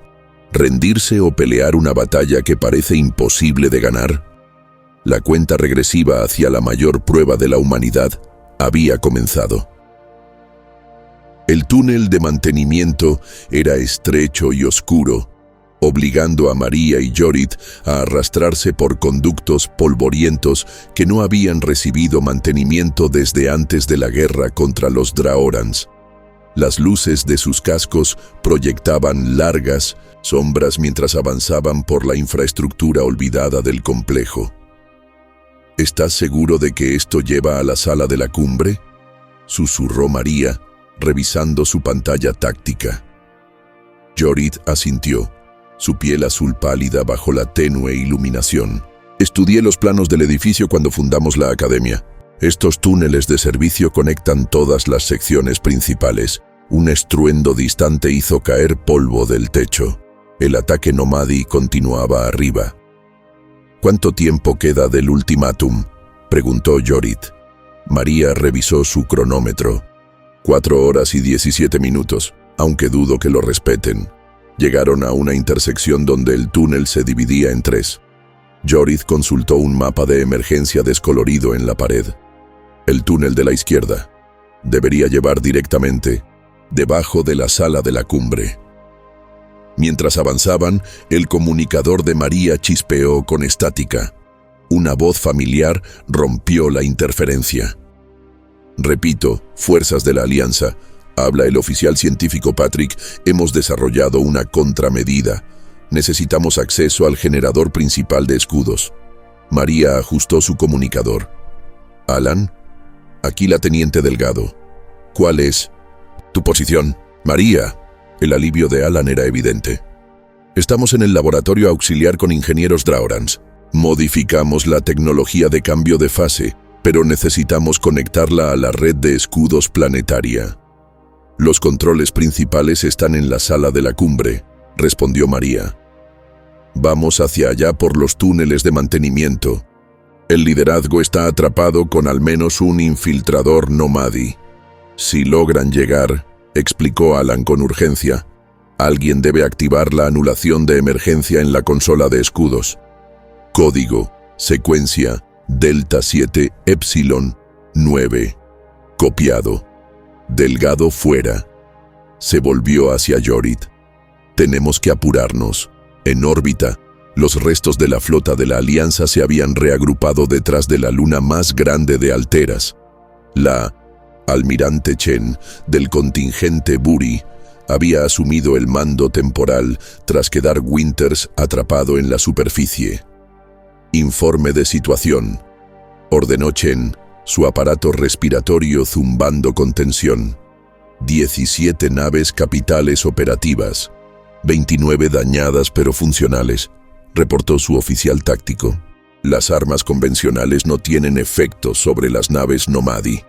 ¿Rendirse o pelear una batalla que parece imposible de ganar? La cuenta regresiva hacia la mayor prueba de la humanidad había comenzado. El túnel de mantenimiento era estrecho y oscuro, obligando a María y Jorid a arrastrarse por conductos polvorientos que no habían recibido mantenimiento desde antes de la guerra contra los Draorans. Las luces de sus cascos proyectaban largas sombras mientras avanzaban por la infraestructura olvidada del complejo. «¿Estás seguro de que esto lleva a la sala de la cumbre?», susurró María, revisando su pantalla táctica. Jorid asintió, su piel azul pálida bajo la tenue iluminación. «Estudié los planos del edificio cuando fundamos la academia. Estos túneles de servicio conectan todas las secciones principales». Un estruendo distante hizo caer polvo del techo. El ataque Nomadi continuaba arriba. «¿Cuánto tiempo queda del ultimátum?», preguntó Jorid. María revisó su cronómetro. 4 horas y 17 minutos, aunque dudo que lo respeten. Llegaron a una intersección donde el túnel se dividía en 3. Jorid consultó un mapa de emergencia descolorido en la pared. El túnel de la izquierda debería llevar directamente debajo de la sala de la cumbre. Mientras avanzaban, el comunicador de María chispeó con estática. Una voz familiar rompió la interferencia. «Repito, fuerzas de la Alianza», habla el oficial científico Patrick, «hemos desarrollado una contramedida. Necesitamos acceso al generador principal de escudos». María ajustó su comunicador. «Alan, aquí la teniente Delgado. ¿Cuál es tu posición?». «María». El alivio de Alan era evidente. «Estamos en el laboratorio auxiliar con ingenieros Draorans. Modificamos la tecnología de cambio de fase, pero necesitamos conectarla a la red de escudos planetaria. Los controles principales están en la sala de la cumbre», respondió María. «Vamos hacia allá por los túneles de mantenimiento. El liderazgo está atrapado con al menos un infiltrador Nomadi. Si logran llegar», explicó Alan con urgencia, «alguien debe activar la anulación de emergencia en la consola de escudos. Código, secuencia, Delta 7 Epsilon 9. Copiado. Delgado fuera». Se volvió hacia Jorid. «Tenemos que apurarnos. En órbita, los restos de la flota de la Alianza se habían reagrupado detrás de la luna más grande de Alteras. La almirante Chen, del contingente Buri, había asumido el mando temporal tras quedar Winters atrapado en la superficie. «Informe de situación», ordenó Chen, su aparato respiratorio zumbando con tensión. 17 naves capitales operativas, 29 dañadas pero funcionales, reportó su oficial táctico. «Las armas convencionales no tienen efecto sobre las naves Nomadi».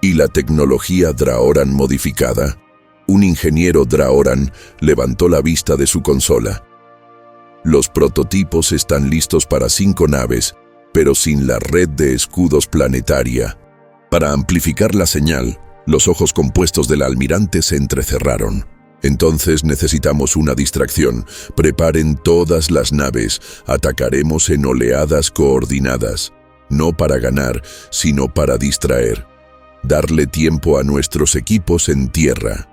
«¿Y la tecnología Draoran modificada?». Un ingeniero Draoran levantó la vista de su consola. «Los prototipos están listos para 5 naves, pero sin la red de escudos planetaria». Para amplificar la señal, los ojos compuestos del almirante se entrecerraron. «Entonces necesitamos una distracción. Preparen todas las naves. Atacaremos en oleadas coordinadas. No para ganar, sino para distraer. Darle tiempo a nuestros equipos en tierra».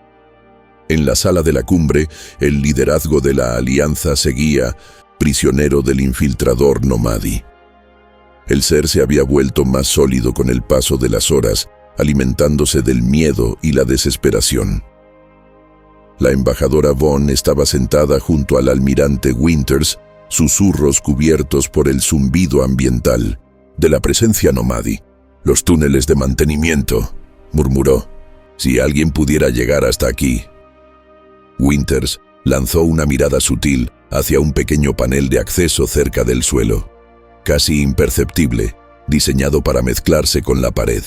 En la sala de la cumbre, el liderazgo de la Alianza seguía, prisionero del infiltrador Nomadi. El ser se había vuelto más sólido con el paso de las horas, alimentándose del miedo y la desesperación. La embajadora Vaughn estaba sentada junto al almirante Winters, susurros cubiertos por el zumbido ambiental de la presencia Nomadi. «Los túneles de mantenimiento», murmuró. «Si alguien pudiera llegar hasta aquí». Winters lanzó una mirada sutil hacia un pequeño panel de acceso cerca del suelo, casi imperceptible, diseñado para mezclarse con la pared.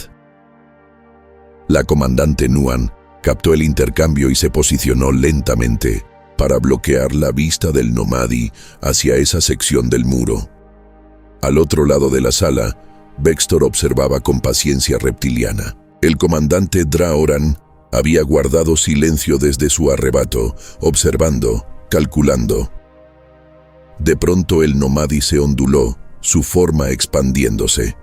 La comandante Nuan captó el intercambio y se posicionó lentamente para bloquear la vista del Nomadi hacia esa sección del muro. Al otro lado de la sala, Bextor observaba con paciencia reptiliana. El comandante Draoran había guardado silencio desde su arrebato, observando, calculando. De pronto el Nomadi se onduló, su forma expandiéndose.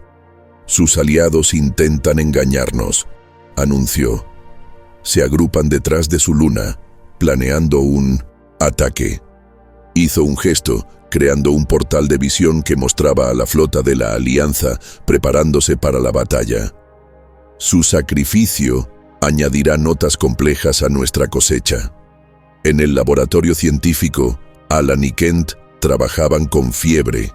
«Sus aliados intentan engañarnos», anunció. «Se agrupan detrás de su luna, planeando un ataque». Hizo un gesto, creando un portal de visión que mostraba a la flota de la Alianza preparándose para la batalla. «Su sacrificio añadirá notas complejas a nuestra cosecha». En el laboratorio científico, Alan y Kent trabajaban con fiebre,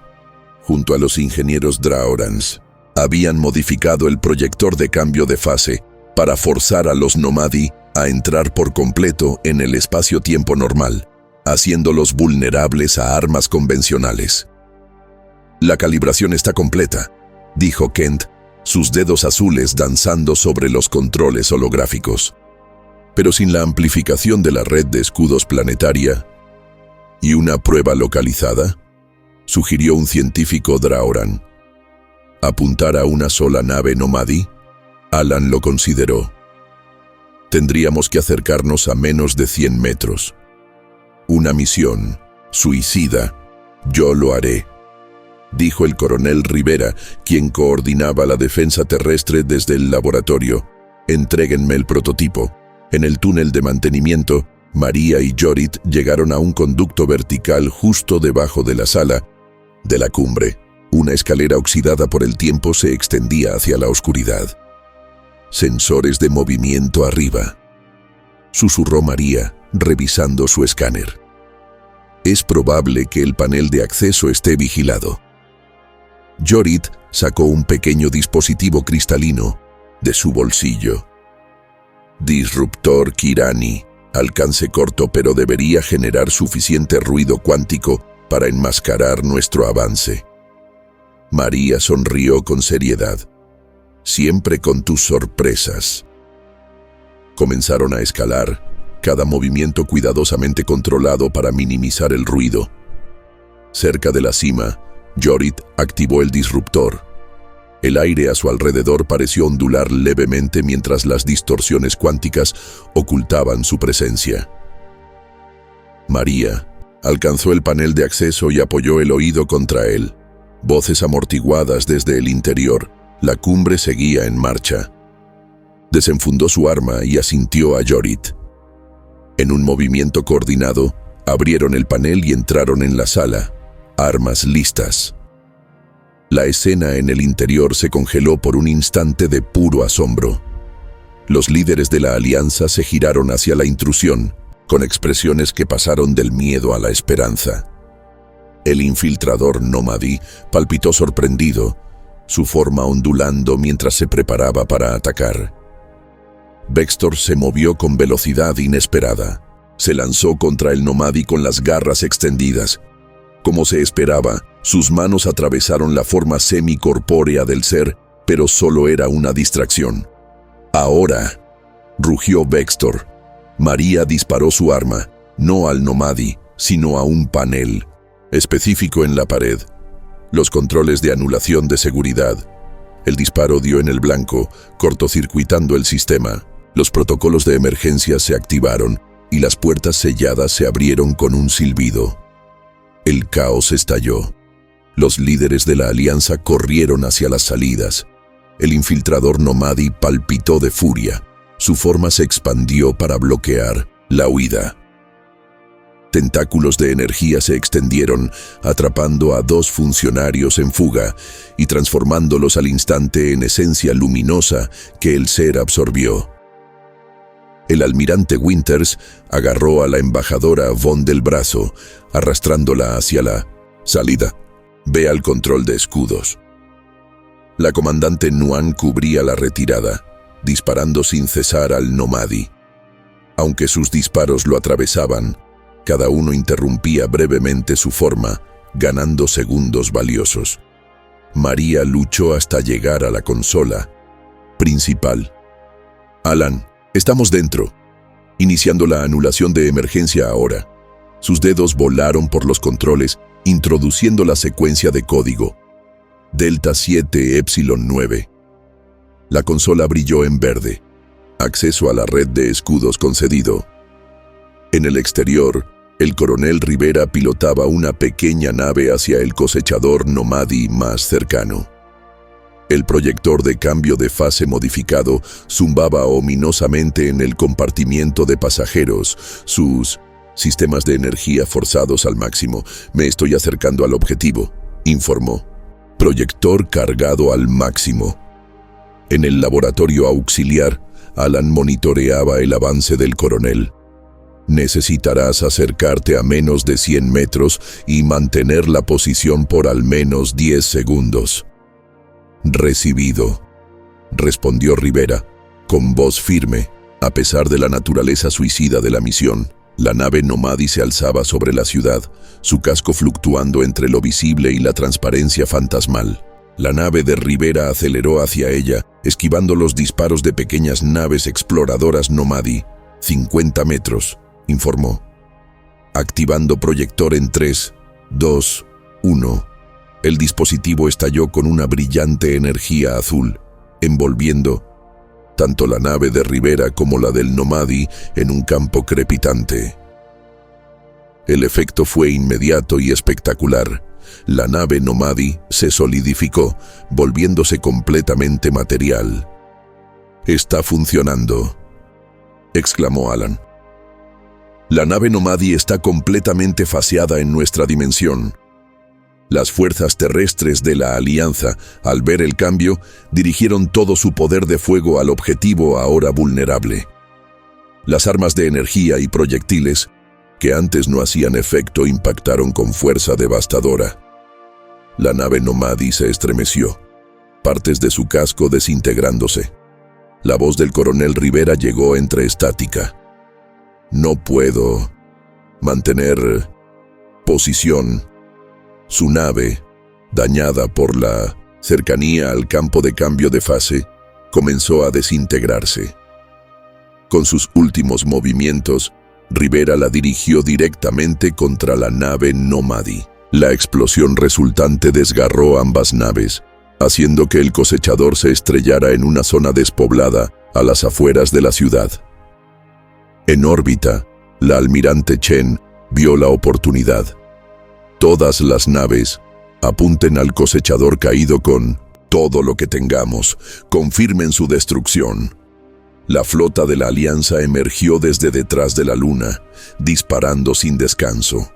junto a los ingenieros Draorans. Habían modificado el proyector de cambio de fase para forzar a los Nomadi a entrar por completo en el espacio-tiempo normal, haciéndolos vulnerables a armas convencionales. «La calibración está completa», dijo Kent, sus dedos azules danzando sobre los controles holográficos. «Pero sin la amplificación de la red de escudos planetaria y una prueba localizada», sugirió un científico Draoran. «¿Apuntar a una sola nave Nomadi?» Alan lo consideró. «Tendríamos que acercarnos a menos de 100 metros. Una misión suicida. Yo lo haré», dijo el coronel Rivera, quien coordinaba la defensa terrestre desde el laboratorio. «Entréguenme el prototipo». En el túnel de mantenimiento, María y Jorit llegaron a un conducto vertical justo debajo de la sala. De la cumbre, una escalera oxidada por el tiempo se extendía hacia la oscuridad. «Sensores de movimiento arriba», susurró María, revisando su escáner. «Es probable que el panel de acceso esté vigilado». Jorit sacó un pequeño dispositivo cristalino de su bolsillo. «Disruptor Kirani, alcance corto, pero debería generar suficiente ruido cuántico para enmascarar nuestro avance». María sonrió con seriedad. «Siempre con tus sorpresas». Comenzaron a escalar, cada movimiento cuidadosamente controlado para minimizar el ruido. Cerca de la cima, Jorit activó el disruptor. El aire a su alrededor pareció ondular levemente mientras las distorsiones cuánticas ocultaban su presencia. María alcanzó el panel de acceso y apoyó el oído contra él. Voces amortiguadas desde el interior. La cumbre seguía en marcha. Desenfundó su arma y asintió a Jorit. En un movimiento coordinado, abrieron el panel y entraron en la sala, armas listas. La escena en el interior se congeló por un instante de puro asombro. Los líderes de la Alianza se giraron hacia la intrusión, con expresiones que pasaron del miedo a la esperanza. El infiltrador Nomadi palpitó sorprendido, su forma ondulando mientras se preparaba para atacar. Bextor se movió con velocidad inesperada. Se lanzó contra el Nomadi con las garras extendidas. Como se esperaba, sus manos atravesaron la forma semicorpórea del ser, pero solo era una distracción. «Ahora», rugió Bextor. María disparó su arma, no al Nomadi, sino a un panel específico en la pared. Los controles de anulación de seguridad. El disparo dio en el blanco, cortocircuitando el sistema. Los protocolos de emergencia se activaron y las puertas selladas se abrieron con un silbido. El caos estalló. Los líderes de la Alianza corrieron hacia las salidas. El infiltrador Nomadi palpitó de furia. Su forma se expandió para bloquear la huida. Tentáculos de energía se extendieron, atrapando a 2 funcionarios en fuga y transformándolos al instante en esencia luminosa que el ser absorbió. El almirante Winters agarró a la embajadora Von del brazo, arrastrándola hacia la salida. Ve al control de escudos. La comandante Nuan cubría la retirada, disparando sin cesar al Nomadi. Aunque sus disparos lo atravesaban, cada uno interrumpía brevemente su forma, ganando segundos valiosos. María luchó hasta llegar a la consola principal. Alan, estamos dentro. Iniciando la anulación de emergencia ahora. Sus dedos volaron por los controles, introduciendo la secuencia de código. Delta 7 Epsilon 9. La consola brilló en verde. Acceso a la red de escudos concedido. En el exterior, el coronel Rivera pilotaba una pequeña nave hacia el cosechador Nomadi más cercano. El proyector de cambio de fase modificado zumbaba ominosamente en el compartimiento de pasajeros, sus sistemas de energía forzados al máximo. Me estoy acercando al objetivo, informó. Proyector cargado al máximo. En el laboratorio auxiliar, Alan monitoreaba el avance del coronel. Necesitarás acercarte a menos de 100 metros y mantener la posición por al menos 10 segundos. Recibido, respondió Rivera, con voz firme. A pesar de la naturaleza suicida de la misión, la nave Nomadi se alzaba sobre la ciudad, su casco fluctuando entre lo visible y la transparencia fantasmal. La nave de Rivera aceleró hacia ella, esquivando los disparos de pequeñas naves exploradoras Nomadi. 50 metros, informó. Activando proyector en 3, 2, 1. El dispositivo estalló con una brillante energía azul, envolviendo tanto la nave de Rivera como la del Nomadi en un campo crepitante. El efecto fue inmediato y espectacular. La nave Nomadi se solidificó, volviéndose completamente material. «Está funcionando», exclamó Alan. «La nave Nomadi está completamente faseada en nuestra dimensión». Las fuerzas terrestres de la Alianza, al ver el cambio, dirigieron todo su poder de fuego al objetivo ahora vulnerable. Las armas de energía y proyectiles, que antes no hacían efecto, impactaron con fuerza devastadora. La nave Nomadi se estremeció, partes de su casco desintegrándose. La voz del coronel Rivera llegó entre estática. «No puedo mantener posición». Su nave, dañada por la cercanía al campo de cambio de fase, comenzó a desintegrarse. Con sus últimos movimientos, Rivera la dirigió directamente contra la nave Nomadi. La explosión resultante desgarró ambas naves, haciendo que el cosechador se estrellara en una zona despoblada a las afueras de la ciudad. En órbita, la almirante Chen vio la oportunidad. Todas las naves apunten al cosechador caído con todo lo que tengamos, confirmen su destrucción. La flota de la Alianza emergió desde detrás de la luna, disparando sin descanso.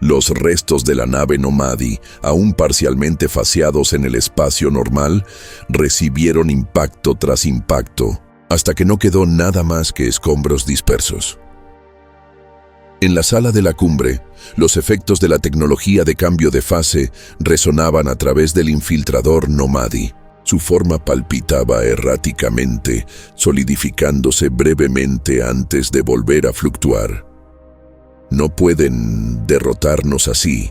Los restos de la nave Nomadi, aún parcialmente faseados en el espacio normal, recibieron impacto tras impacto, hasta que no quedó nada más que escombros dispersos. En la sala de la cumbre, los efectos de la tecnología de cambio de fase resonaban a través del infiltrador Nomadi. Su forma palpitaba erráticamente, solidificándose brevemente antes de volver a fluctuar. «No pueden derrotarnos así»,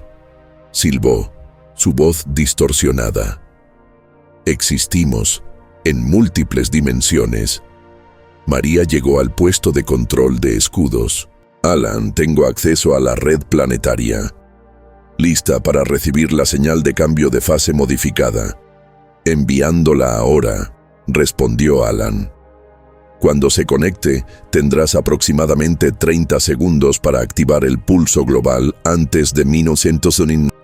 silbó, su voz distorsionada. «Existimos en múltiples dimensiones». María llegó al puesto de control de escudos. «Alan, tengo acceso a la red planetaria. Lista para recibir la señal de cambio de fase modificada». «Enviándola ahora», respondió Alan. «Cuando se conecte, tendrás aproximadamente 30 segundos para activar el pulso global antes de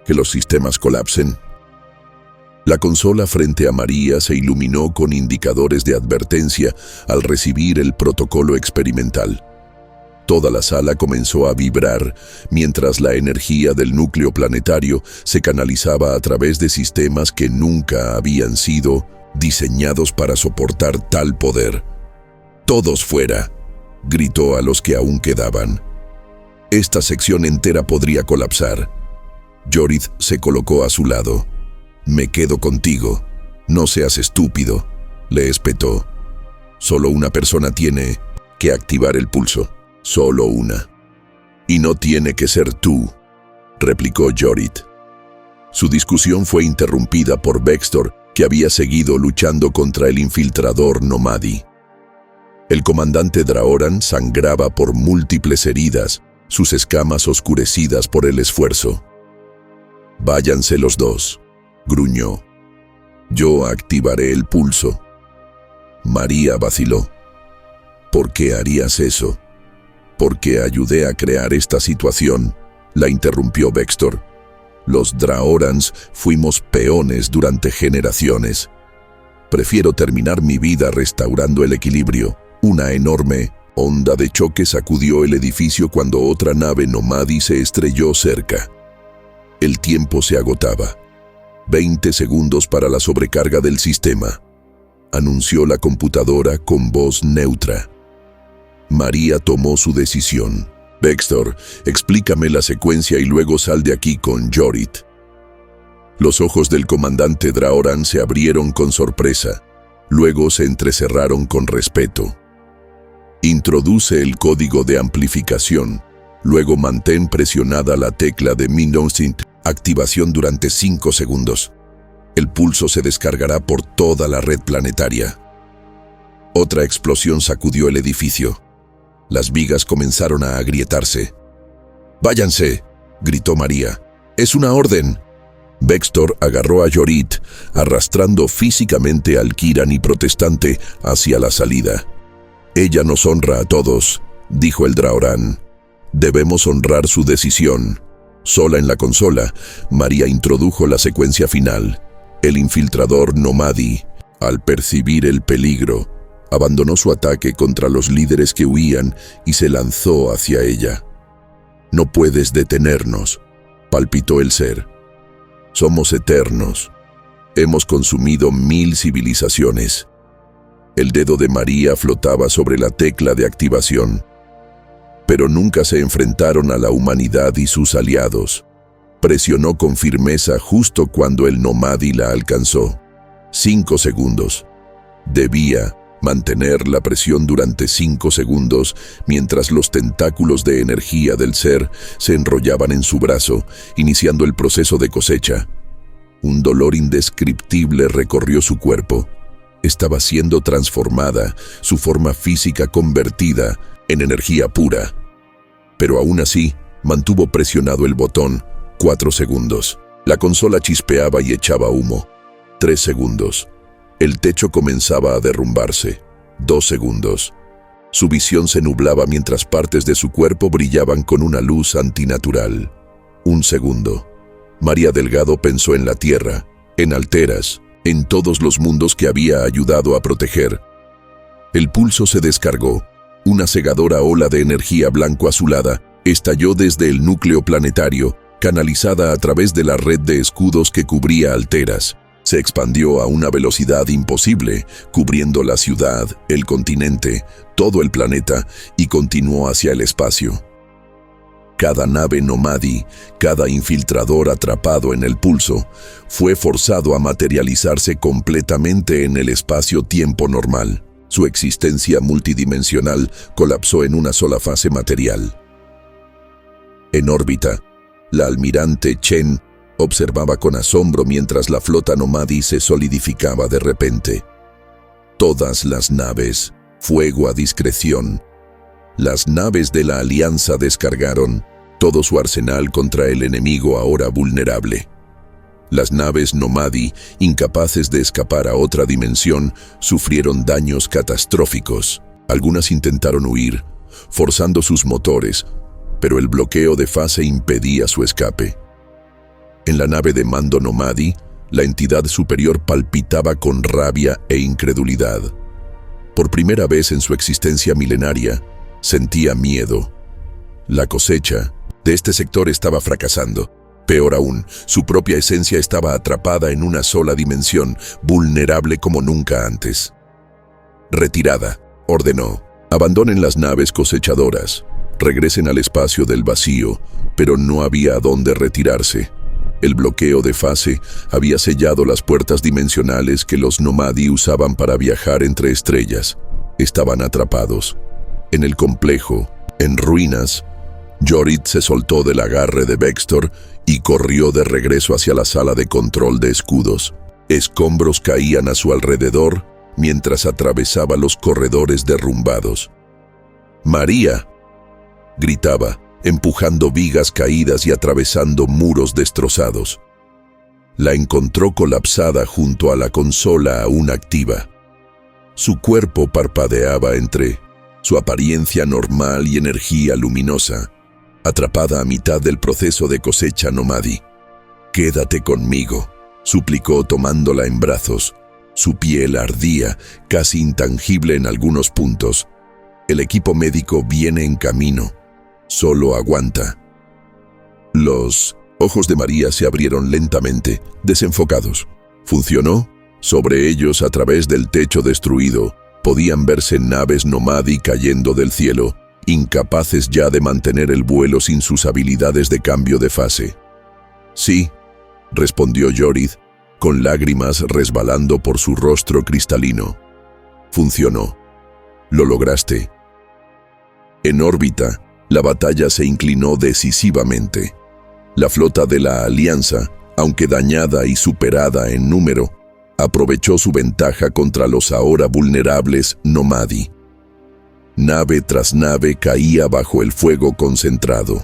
que los sistemas colapsen». La consola frente a María se iluminó con indicadores de advertencia al recibir el protocolo experimental. Toda la sala comenzó a vibrar, mientras la energía del núcleo planetario se canalizaba a través de sistemas que nunca habían sido diseñados para soportar tal poder. «¡Todos fuera!», gritó a los que aún quedaban. «Esta sección entera podría colapsar». Jorith se colocó a su lado. «Me quedo contigo. No seas estúpido», le espetó. «Solo una persona tiene que activar el pulso. Solo una. Y no tiene que ser tú», replicó Jorith. Su discusión fue interrumpida por Vextor, que había seguido luchando contra el infiltrador Nomadi. El comandante Draoran sangraba por múltiples heridas, sus escamas oscurecidas por el esfuerzo. «Váyanse los dos», gruñó. «Yo activaré el pulso». María vaciló. «¿Por qué harías eso?» «Porque ayudé a crear esta situación», la interrumpió Vextor. «Los Draorans fuimos peones durante generaciones. Prefiero terminar mi vida restaurando el equilibrio». Una enorme onda de choque sacudió el edificio cuando otra nave Nomadi se estrelló cerca. El tiempo se agotaba. 20 segundos para la sobrecarga del sistema, anunció la computadora con voz neutra. María tomó su decisión. «Vextor, explícame la secuencia y luego sal de aquí con Jorith». Los ojos del comandante Draoran se abrieron con sorpresa, luego se entrecerraron con respeto. «Introduce el código de amplificación, luego mantén presionada la tecla de Minosint activación durante 5 segundos. El pulso se descargará por toda la red planetaria». Otra explosión sacudió el edificio. Las vigas comenzaron a agrietarse. «¡Váyanse!», gritó María. «Es una orden». Vextor agarró a Jorith, arrastrando físicamente al Kirani protestante hacia la salida. «Ella nos honra a todos», dijo el Draoran. «Debemos honrar su decisión». Sola en la consola, María introdujo la secuencia final. El infiltrador Nomadi, al percibir el peligro, abandonó su ataque contra los líderes que huían y se lanzó hacia ella. «No puedes detenernos», palpitó el ser. «Somos eternos. Hemos consumido 1000 civilizaciones». El dedo de María flotaba sobre la tecla de activación. Pero nunca se enfrentaron a la humanidad y sus aliados. Presionó con firmeza justo cuando el Nomadi la alcanzó. 5 segundos. Debía mantener la presión durante 5 segundos mientras los tentáculos de energía del ser se enrollaban en su brazo, iniciando el proceso de cosecha. Un dolor indescriptible recorrió su cuerpo. Estaba siendo transformada, su forma física convertida en energía pura. Pero aún así, mantuvo presionado el botón. 4 segundos. La consola chispeaba y echaba humo. 3 segundos. El techo comenzaba a derrumbarse. 2 segundos. Su visión se nublaba mientras partes de su cuerpo brillaban con una luz antinatural. 1 segundo. María Delgado pensó en la Tierra, en Alteras, en todos los mundos que había ayudado a proteger. El pulso se descargó. Una cegadora ola de energía blanco-azulada estalló desde el núcleo planetario, canalizada a través de la red de escudos que cubría Alteras. Se expandió a una velocidad imposible, cubriendo la ciudad, el continente, todo el planeta, y continuó hacia el espacio. Cada nave Nomadi, cada infiltrador atrapado en el pulso, fue forzado a materializarse completamente en el espacio-tiempo normal. Su existencia multidimensional colapsó en una sola fase material. En órbita, la almirante Chen observaba con asombro mientras la flota Nomadi se solidificaba de repente. Todas las naves, fuego a discreción. Las naves de la Alianza descargaron todo su arsenal contra el enemigo ahora vulnerable. Las naves Nomadi, incapaces de escapar a otra dimensión, sufrieron daños catastróficos. Algunas intentaron huir, forzando sus motores, pero el bloqueo de fase impedía su escape. En la nave de mando Nomadi, la entidad superior palpitaba con rabia e incredulidad. Por primera vez en su existencia milenaria, sentía miedo. La cosecha de este sector estaba fracasando. Peor aún, su propia esencia estaba atrapada en una sola dimensión, vulnerable como nunca antes. Retirada, ordenó. Abandonen las naves cosechadoras. Regresen al espacio del vacío, pero no había a dónde retirarse. El bloqueo de fase había sellado las puertas dimensionales que los Nomadi usaban para viajar entre estrellas. Estaban atrapados. En el complejo, en ruinas, Yorid se soltó del agarre de Vextor y corrió de regreso hacia la sala de control de escudos. Escombros caían a su alrededor mientras atravesaba los corredores derrumbados. «¡María!», gritaba, empujando vigas caídas y atravesando muros destrozados. La encontró colapsada junto a la consola aún activa. Su cuerpo parpadeaba entre su apariencia normal y energía luminosa, atrapada a mitad del proceso de cosecha Nomadi. «Quédate conmigo», suplicó tomándola en brazos. Su piel ardía, casi intangible en algunos puntos. «El equipo médico viene en camino. Solo aguanta». Los ojos de María se abrieron lentamente, desenfocados. ¿Funcionó? Sobre ellos, a través del techo destruido, podían verse naves Nomadi cayendo del cielo, incapaces ya de mantener el vuelo sin sus habilidades de cambio de fase. «Sí», respondió Yorid, con lágrimas resbalando por su rostro cristalino. «Funcionó. Lo lograste». En órbita, la batalla se inclinó decisivamente. La flota de la Alianza, aunque dañada y superada en número, aprovechó su ventaja contra los ahora vulnerables Nomadi. Nave tras nave caía bajo el fuego concentrado.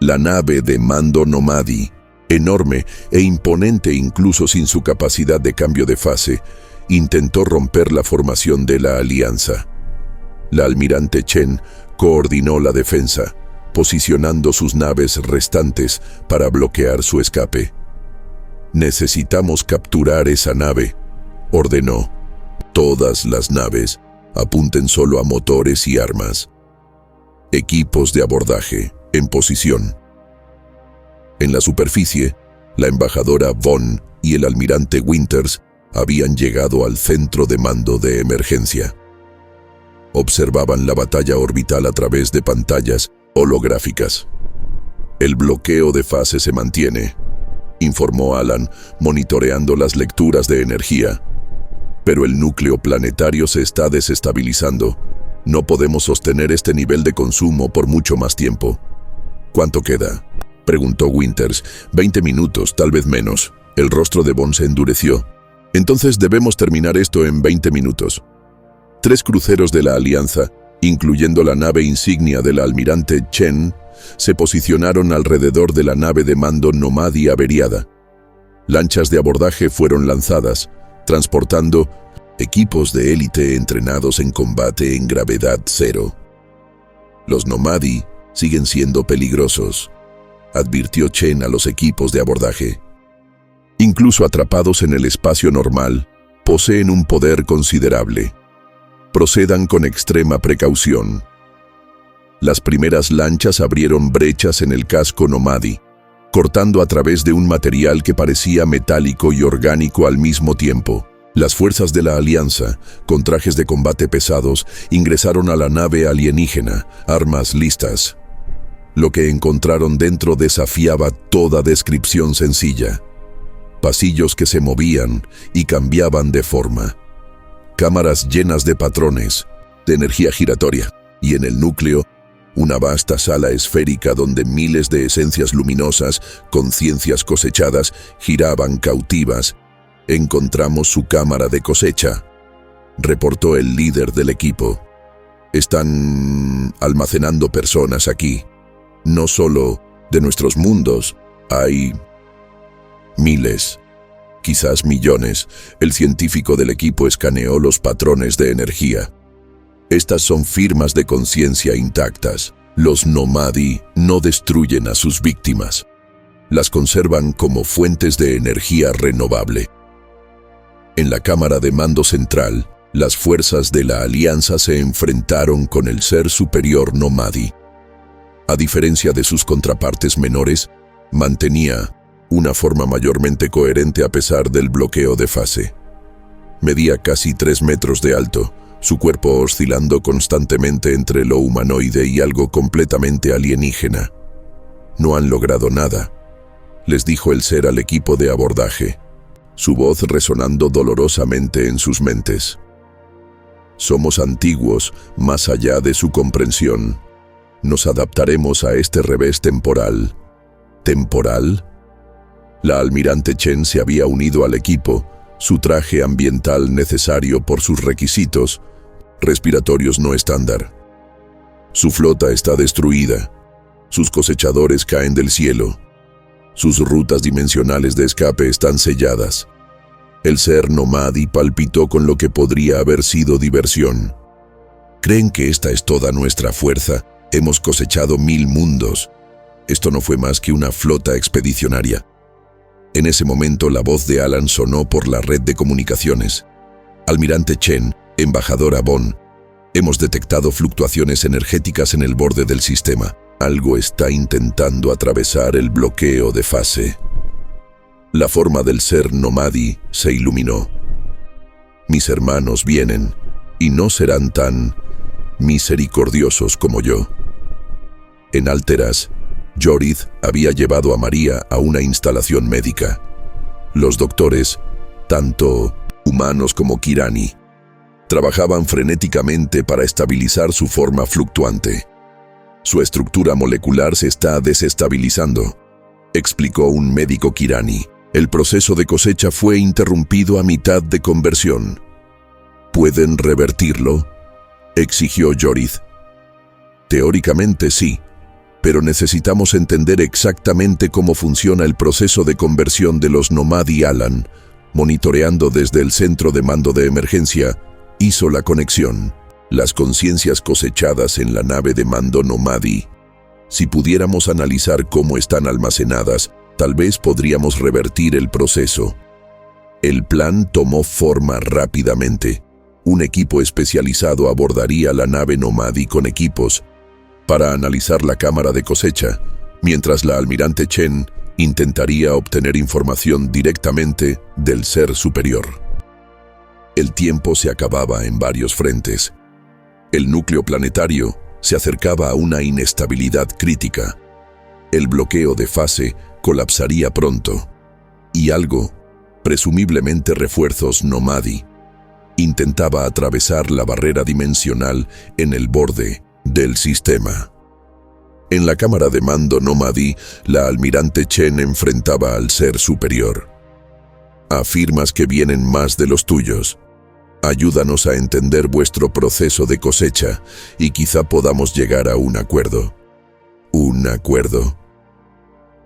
La nave de mando Nomadi, enorme e imponente incluso sin su capacidad de cambio de fase, intentó romper la formación de la Alianza. La almirante Chen coordinó la defensa, posicionando sus naves restantes para bloquear su escape. «Necesitamos capturar esa nave», ordenó. «Todas las naves apunten solo a motores y armas. Equipos de abordaje en posición». En la superficie, la embajadora Vaughn y el almirante Winters habían llegado al centro de mando de emergencia. Observaban la batalla orbital a través de pantallas holográficas. «El bloqueo de fase se mantiene», informó Alan, monitoreando las lecturas de energía. «Pero el núcleo planetario se está desestabilizando. No podemos sostener este nivel de consumo por mucho más tiempo». «¿Cuánto queda?», preguntó Winters. 20 minutos, tal vez menos. El rostro de Vaughn se endureció. «Entonces debemos terminar esto en 20 minutos». 3 cruceros de la Alianza, incluyendo la nave insignia del almirante Chen, se posicionaron alrededor de la nave de mando Nomadi averiada. Lanchas de abordaje fueron lanzadas, transportando equipos de élite entrenados en combate en gravedad cero. «Los Nomadi siguen siendo peligrosos», advirtió Chen a los equipos de abordaje. «Incluso atrapados en el espacio normal, poseen un poder considerable. Procedan con extrema precaución». Las primeras lanchas abrieron brechas en el casco Nomadi, cortando a través de un material que parecía metálico y orgánico al mismo tiempo. Las fuerzas de la Alianza, con trajes de combate pesados, ingresaron a la nave alienígena, armas listas. Lo que encontraron dentro desafiaba toda descripción sencilla. Pasillos que se movían y cambiaban de forma. Cámaras llenas de patrones, de energía giratoria, y en el núcleo, una vasta sala esférica donde miles de esencias luminosas, conciencias cosechadas, giraban cautivas. «Encontramos su cámara de cosecha», reportó el líder del equipo. «Están almacenando personas aquí. No solo de nuestros mundos, hay miles, quizás millones». El científico del equipo escaneó los patrones de energía. «Estas son firmas de conciencia intactas. Los Nomadi no destruyen a sus víctimas. Las conservan como fuentes de energía renovable». En la cámara de mando central, las fuerzas de la Alianza se enfrentaron con el ser superior Nomadi. A diferencia de sus contrapartes menores, mantenía una forma mayormente coherente a pesar del bloqueo de fase. Medía casi 3 metros de alto, su cuerpo oscilando constantemente entre lo humanoide y algo completamente alienígena. «No han logrado nada», les dijo el ser al equipo de abordaje, su voz resonando dolorosamente en sus mentes. «Somos antiguos, más allá de su comprensión. Nos adaptaremos a este revés temporal». ¿Temporal? La almirante Chen se había unido al equipo, su traje ambiental necesario por sus requisitos, respiratorios no estándar. Su flota está destruida, sus cosechadores caen del cielo, sus rutas dimensionales de escape están selladas. El ser Nomadi palpitó con lo que podría haber sido diversión. ¿Creen que esta es toda nuestra fuerza? Hemos cosechado 1000 mundos. Esto no fue más que una flota expedicionaria. En ese momento la voz de Alan sonó por la red de comunicaciones. Almirante Chen, embajador a Bonn, hemos detectado fluctuaciones energéticas en el borde del sistema. Algo está intentando atravesar el bloqueo de fase. La forma del ser Nomadi se iluminó. Mis hermanos vienen, y no serán tan misericordiosos como yo. En Alteras, Jorith había llevado a María a una instalación médica. Los doctores, tanto humanos como Kirani, trabajaban frenéticamente para estabilizar su forma fluctuante. Su estructura molecular se está desestabilizando, explicó un médico Kirani. El proceso de cosecha fue interrumpido a mitad de conversión. ¿Pueden revertirlo?, exigió Jorith. Teóricamente sí, pero necesitamos entender exactamente cómo funciona el proceso de conversión de los Nomadi. Alan, monitoreando desde el centro de mando de emergencia, hizo la conexión. Las conciencias cosechadas en la nave de mando Nomadi. Si pudiéramos analizar cómo están almacenadas, tal vez podríamos revertir el proceso. El plan tomó forma rápidamente. Un equipo especializado abordaría la nave Nomadi con equipos para analizar la cámara de cosecha, mientras la almirante Chen intentaría obtener información directamente del ser superior. El tiempo se acababa en varios frentes. El núcleo planetario se acercaba a una inestabilidad crítica. El bloqueo de fase colapsaría pronto, y algo, presumiblemente refuerzos Nomadi, intentaba atravesar la barrera dimensional en el borde del sistema. En la cámara de mando Nomadi, la almirante Chen enfrentaba al ser superior. «Afirmas que vienen más de los tuyos. Ayúdanos a entender vuestro proceso de cosecha y quizá podamos llegar a un acuerdo». ¿Un acuerdo?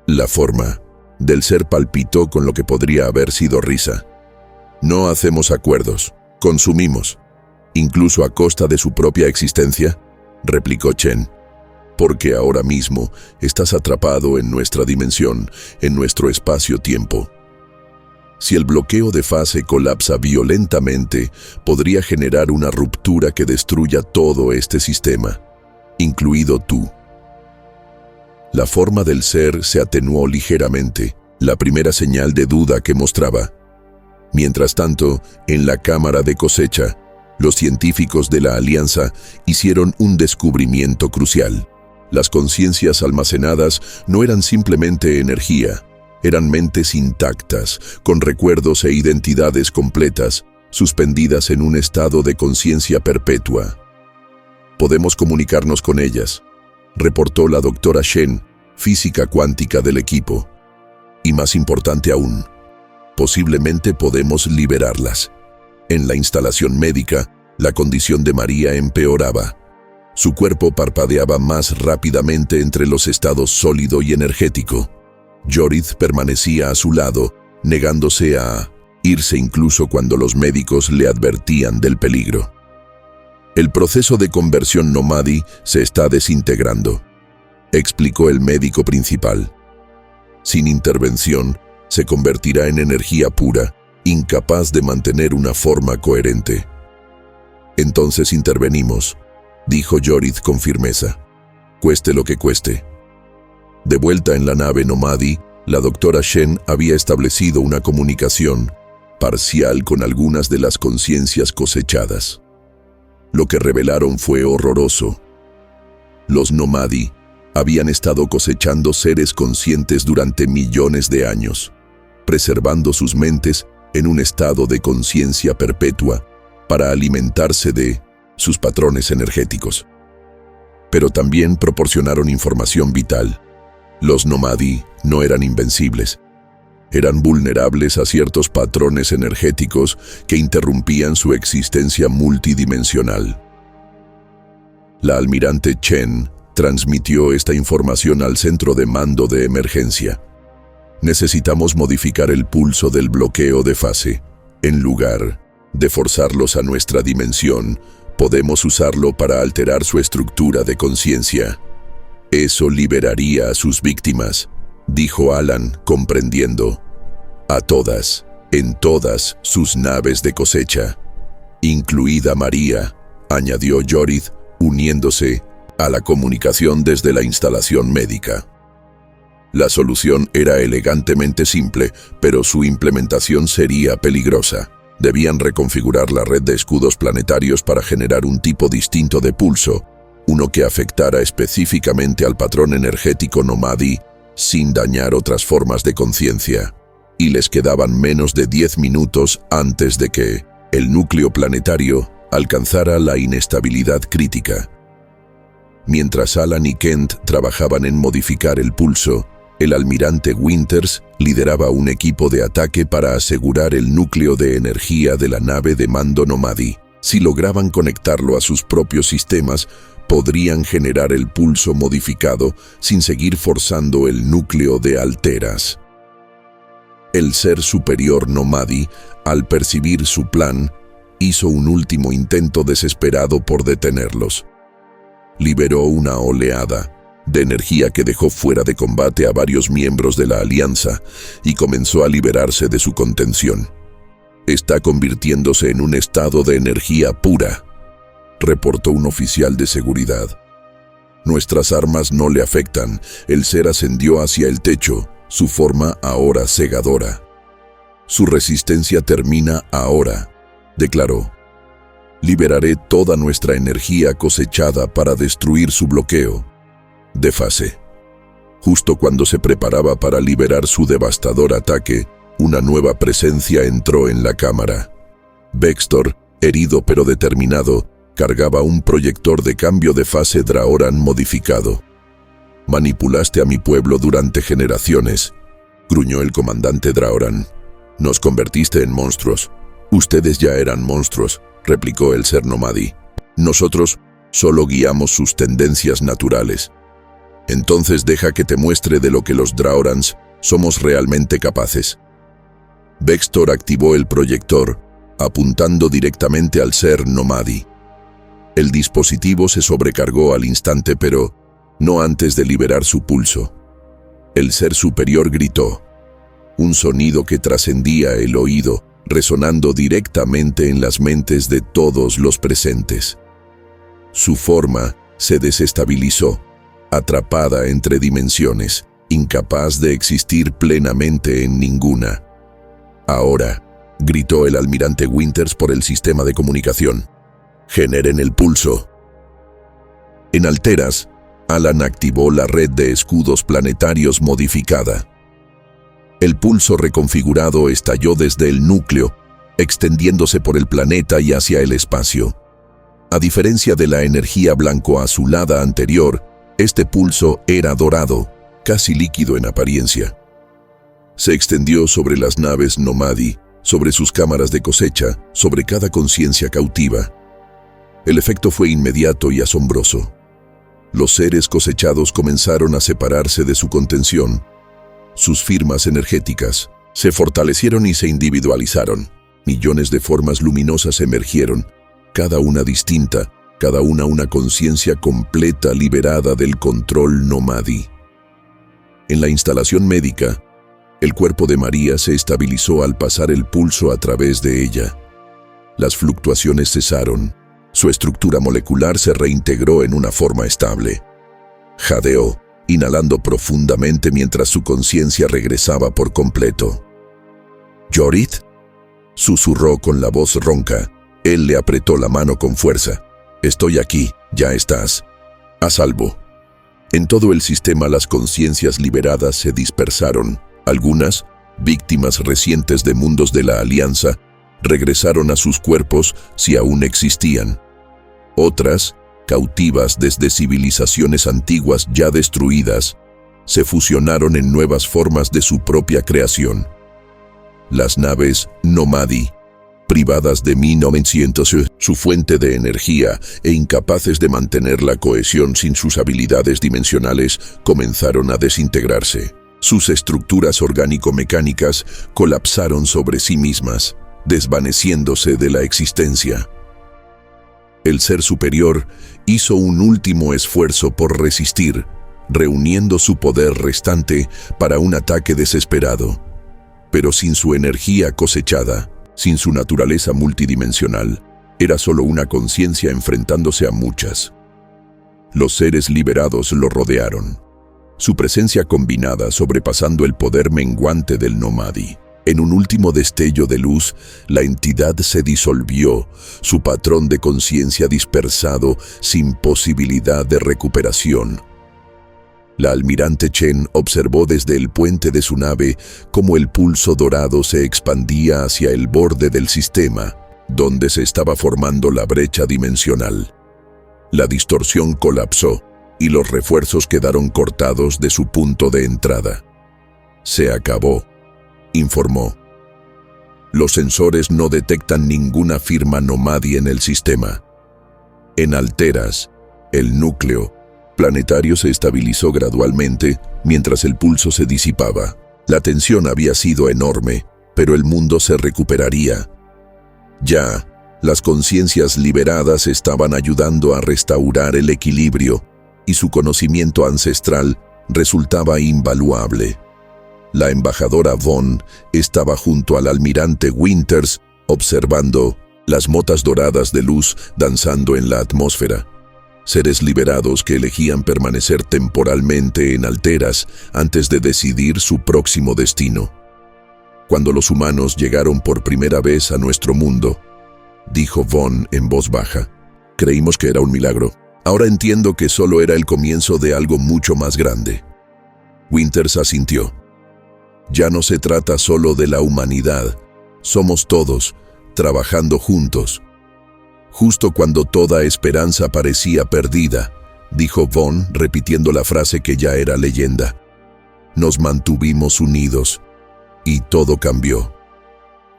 La forma del ser palpitó con lo que podría haber sido risa. «No hacemos acuerdos, consumimos, incluso a costa de su propia existencia», replicó Chen. «Porque ahora mismo estás atrapado en nuestra dimensión, en nuestro espacio-tiempo. Si el bloqueo de fase colapsa violentamente, podría generar una ruptura que destruya todo este sistema, incluido tú». La forma del ser se atenuó ligeramente, la primera señal de duda que mostraba. Mientras tanto, en la cámara de cosecha, los científicos de la Alianza hicieron un descubrimiento crucial. Las conciencias almacenadas no eran simplemente energía, eran mentes intactas, con recuerdos e identidades completas, suspendidas en un estado de conciencia perpetua. «Podemos comunicarnos con ellas», reportó la doctora Shen, física cuántica del equipo. «Y más importante aún, posiblemente podemos liberarlas». En la instalación médica, la condición de María empeoraba. Su cuerpo parpadeaba más rápidamente entre los estados sólido y energético. Jorith permanecía a su lado, negándose a irse incluso cuando los médicos le advertían del peligro. «El proceso de conversión Nomadi se está desintegrando», explicó el médico principal. «Sin intervención, se convertirá en energía pura, incapaz de mantener una forma coherente». «Entonces intervenimos», dijo Jorith con firmeza. cueste lo que cueste. De vuelta en la nave Nomadi, la doctora Shen había establecido una comunicación parcial con algunas de las conciencias cosechadas. Lo que revelaron fue horroroso. Los Nomadi habían estado cosechando seres conscientes durante millones de años, preservando sus mentes en un estado de conciencia perpetua para alimentarse de sus patrones energéticos. Pero también proporcionaron información vital. Los Nomadi no eran invencibles. Eran vulnerables a ciertos patrones energéticos que interrumpían su existencia multidimensional. La almirante Chen transmitió esta información al centro de mando de emergencia. Necesitamos modificar el pulso del bloqueo de fase. En lugar de forzarlos a nuestra dimensión, podemos usarlo para alterar su estructura de conciencia. Eso liberaría a sus víctimas, dijo Alan, comprendiendo. A todas, en todas sus naves de cosecha, incluida María, añadió Yorith, uniéndose a la comunicación desde la instalación médica. La solución era elegantemente simple, pero su implementación sería peligrosa. Debían reconfigurar la red de escudos planetarios para generar un tipo distinto de pulso, uno que afectara específicamente al patrón energético Nomadi, sin dañar otras formas de conciencia. Y les quedaban menos de 10 minutos antes de que el núcleo planetario alcanzara la inestabilidad crítica. Mientras Alan y Kent trabajaban en modificar el pulso, el almirante Winters lideraba un equipo de ataque para asegurar el núcleo de energía de la nave de mando Nomadi. Si lograban conectarlo a sus propios sistemas, podrían generar el pulso modificado sin seguir forzando el núcleo de Alteras. El ser superior Nomadi, al percibir su plan, hizo un último intento desesperado por detenerlos. Liberó una oleada de energía que dejó fuera de combate a varios miembros de la Alianza y comenzó a liberarse de su contención. Está convirtiéndose en un estado de energía pura, reportó un oficial de seguridad. Nuestras armas no le afectan. El ser ascendió hacia el techo, su forma ahora cegadora. Su resistencia termina ahora, declaró. Liberaré toda nuestra energía cosechada para destruir su bloqueo de fase. Justo cuando se preparaba para liberar su devastador ataque, una nueva presencia entró en la cámara. Vextor, herido pero determinado, cargaba un proyector de cambio de fase Draoran modificado. «Manipulaste a mi pueblo durante generaciones», gruñó el comandante Draoran. «Nos convertiste en monstruos». «Ustedes ya eran monstruos», replicó el ser Nomadi. «Nosotros solo guiamos sus tendencias naturales. Entonces deja que te muestre de lo que los Draorans somos realmente capaces». Vextor activó el proyector, apuntando directamente al ser Nomadi. El dispositivo se sobrecargó al instante, pero no antes de liberar su pulso. El ser superior gritó, un sonido que trascendía el oído, resonando directamente en las mentes de todos los presentes. Su forma se desestabilizó, atrapada entre dimensiones, incapaz de existir plenamente en ninguna. «Ahora», gritó el almirante Winters por el sistema de comunicación, «generen el pulso». En Alteras, Alan activó la red de escudos planetarios modificada. El pulso reconfigurado estalló desde el núcleo, extendiéndose por el planeta y hacia el espacio. A diferencia de la energía blanco-azulada anterior, este pulso era dorado, casi líquido en apariencia. Se extendió sobre las naves Nomadi, sobre sus cámaras de cosecha, sobre cada conciencia cautiva. El efecto fue inmediato y asombroso. Los seres cosechados comenzaron a separarse de su contención. Sus firmas energéticas se fortalecieron y se individualizaron. Millones de formas luminosas emergieron, cada una distinta, cada una conciencia completa liberada del control Nomadi. En la instalación médica, el cuerpo de María se estabilizó al pasar el pulso a través de ella. Las fluctuaciones cesaron. Su estructura molecular se reintegró en una forma estable. Jadeó, inhalando profundamente mientras su conciencia regresaba por completo. —¿Yorit? —susurró con la voz ronca. Él le apretó la mano con fuerza. —Estoy aquí, ya estás. A salvo. En todo el sistema las conciencias liberadas se dispersaron. Algunas, víctimas recientes de mundos de la Alianza, regresaron a sus cuerpos si aún existían. Otras, cautivas desde civilizaciones antiguas ya destruidas, se fusionaron en nuevas formas de su propia creación. Las naves Nomadi, privadas de 1900, su fuente de energía e incapaces de mantener la cohesión sin sus habilidades dimensionales, comenzaron a desintegrarse. Sus estructuras orgánico-mecánicas colapsaron sobre sí mismas, desvaneciéndose de la existencia. El ser superior hizo un último esfuerzo por resistir, reuniendo su poder restante para un ataque desesperado. Pero sin su energía cosechada, sin su naturaleza multidimensional, era solo una conciencia enfrentándose a muchas. Los seres liberados lo rodearon, su presencia combinada sobrepasando el poder menguante del Nomadi. En un último destello de luz, la entidad se disolvió, su patrón de conciencia dispersado sin posibilidad de recuperación. La almirante Chen observó desde el puente de su nave cómo el pulso dorado se expandía hacia el borde del sistema, donde se estaba formando la brecha dimensional. La distorsión colapsó y los refuerzos quedaron cortados de su punto de entrada. Se acabó, informó. Los sensores no detectan ninguna firma Nomadi en el sistema. En Alteras, el núcleo planetario se estabilizó gradualmente mientras el pulso se disipaba. La tensión había sido enorme, pero el mundo se recuperaría. Ya, las conciencias liberadas estaban ayudando a restaurar el equilibrio y su conocimiento ancestral resultaba invaluable. La embajadora Vaughn estaba junto al almirante Winters observando las motas doradas de luz danzando en la atmósfera. Seres liberados que elegían permanecer temporalmente en Alteras antes de decidir su próximo destino. Cuando los humanos llegaron por primera vez a nuestro mundo, dijo Vaughn en voz baja, creímos que era un milagro. Ahora entiendo que solo era el comienzo de algo mucho más grande. Winters asintió. Ya no se trata solo de la humanidad, somos todos, trabajando juntos. Justo cuando toda esperanza parecía perdida, dijo Vaughn repitiendo la frase que ya era leyenda. Nos mantuvimos unidos, y todo cambió.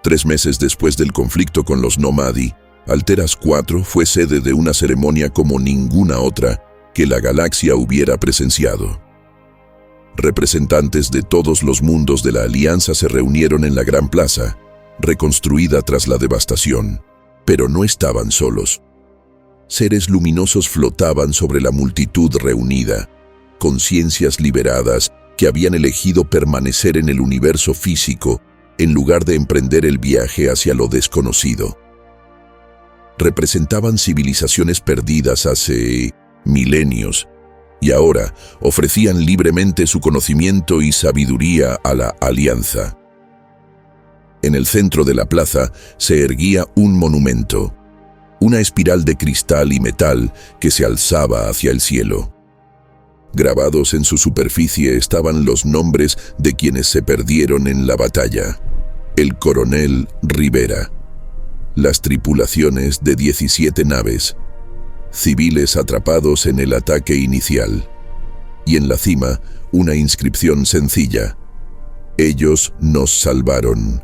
3 meses después del conflicto con los Nomadi, Alteras 4 fue sede de una ceremonia como ninguna otra que la galaxia hubiera presenciado. Representantes de todos los mundos de la Alianza se reunieron en la Gran Plaza, reconstruida tras la devastación. Pero no estaban solos. Seres luminosos flotaban sobre la multitud reunida, conciencias liberadas que habían elegido permanecer en el universo físico en lugar de emprender el viaje hacia lo desconocido. Representaban civilizaciones perdidas hace milenios y ahora ofrecían libremente su conocimiento y sabiduría a la Alianza. En el centro de la plaza se erguía un monumento, una espiral de cristal y metal que se alzaba hacia el cielo. Grabados en su superficie estaban los nombres de quienes se perdieron en la batalla. El coronel Rivera, las tripulaciones de 17 naves, civiles atrapados en el ataque inicial, y en la cima una inscripción sencilla: ellos nos salvaron.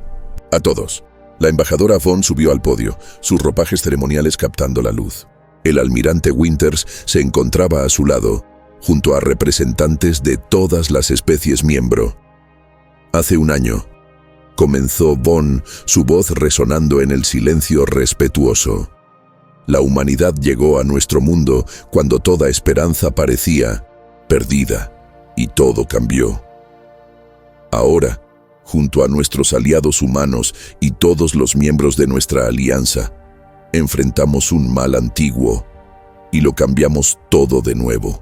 A todos. La embajadora Vaughn subió al podio, sus ropajes ceremoniales captando la luz. El almirante Winters se encontraba a su lado, junto a representantes de todas las especies miembro. Hace un año, comenzó Vaughn, su voz resonando en el silencio respetuoso. La humanidad llegó a nuestro mundo cuando toda esperanza parecía perdida, y todo cambió. Ahora, junto a nuestros aliados humanos y todos los miembros de nuestra alianza, enfrentamos un mal antiguo y lo cambiamos todo de nuevo.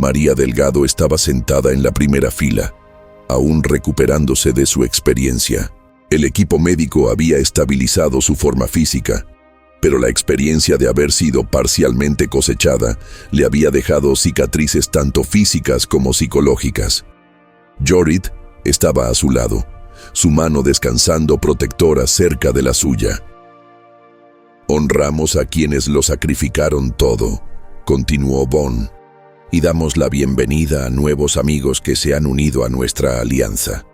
María Delgado estaba sentada en la primera fila, aún recuperándose de su experiencia. El equipo médico había estabilizado su forma física, pero la experiencia de haber sido parcialmente cosechada le había dejado cicatrices tanto físicas como psicológicas. Jorith estaba a su lado, su mano descansando protectora cerca de la suya. «Honramos a quienes lo sacrificaron todo», continuó Vaughn, «y damos la bienvenida a nuevos amigos que se han unido a nuestra alianza».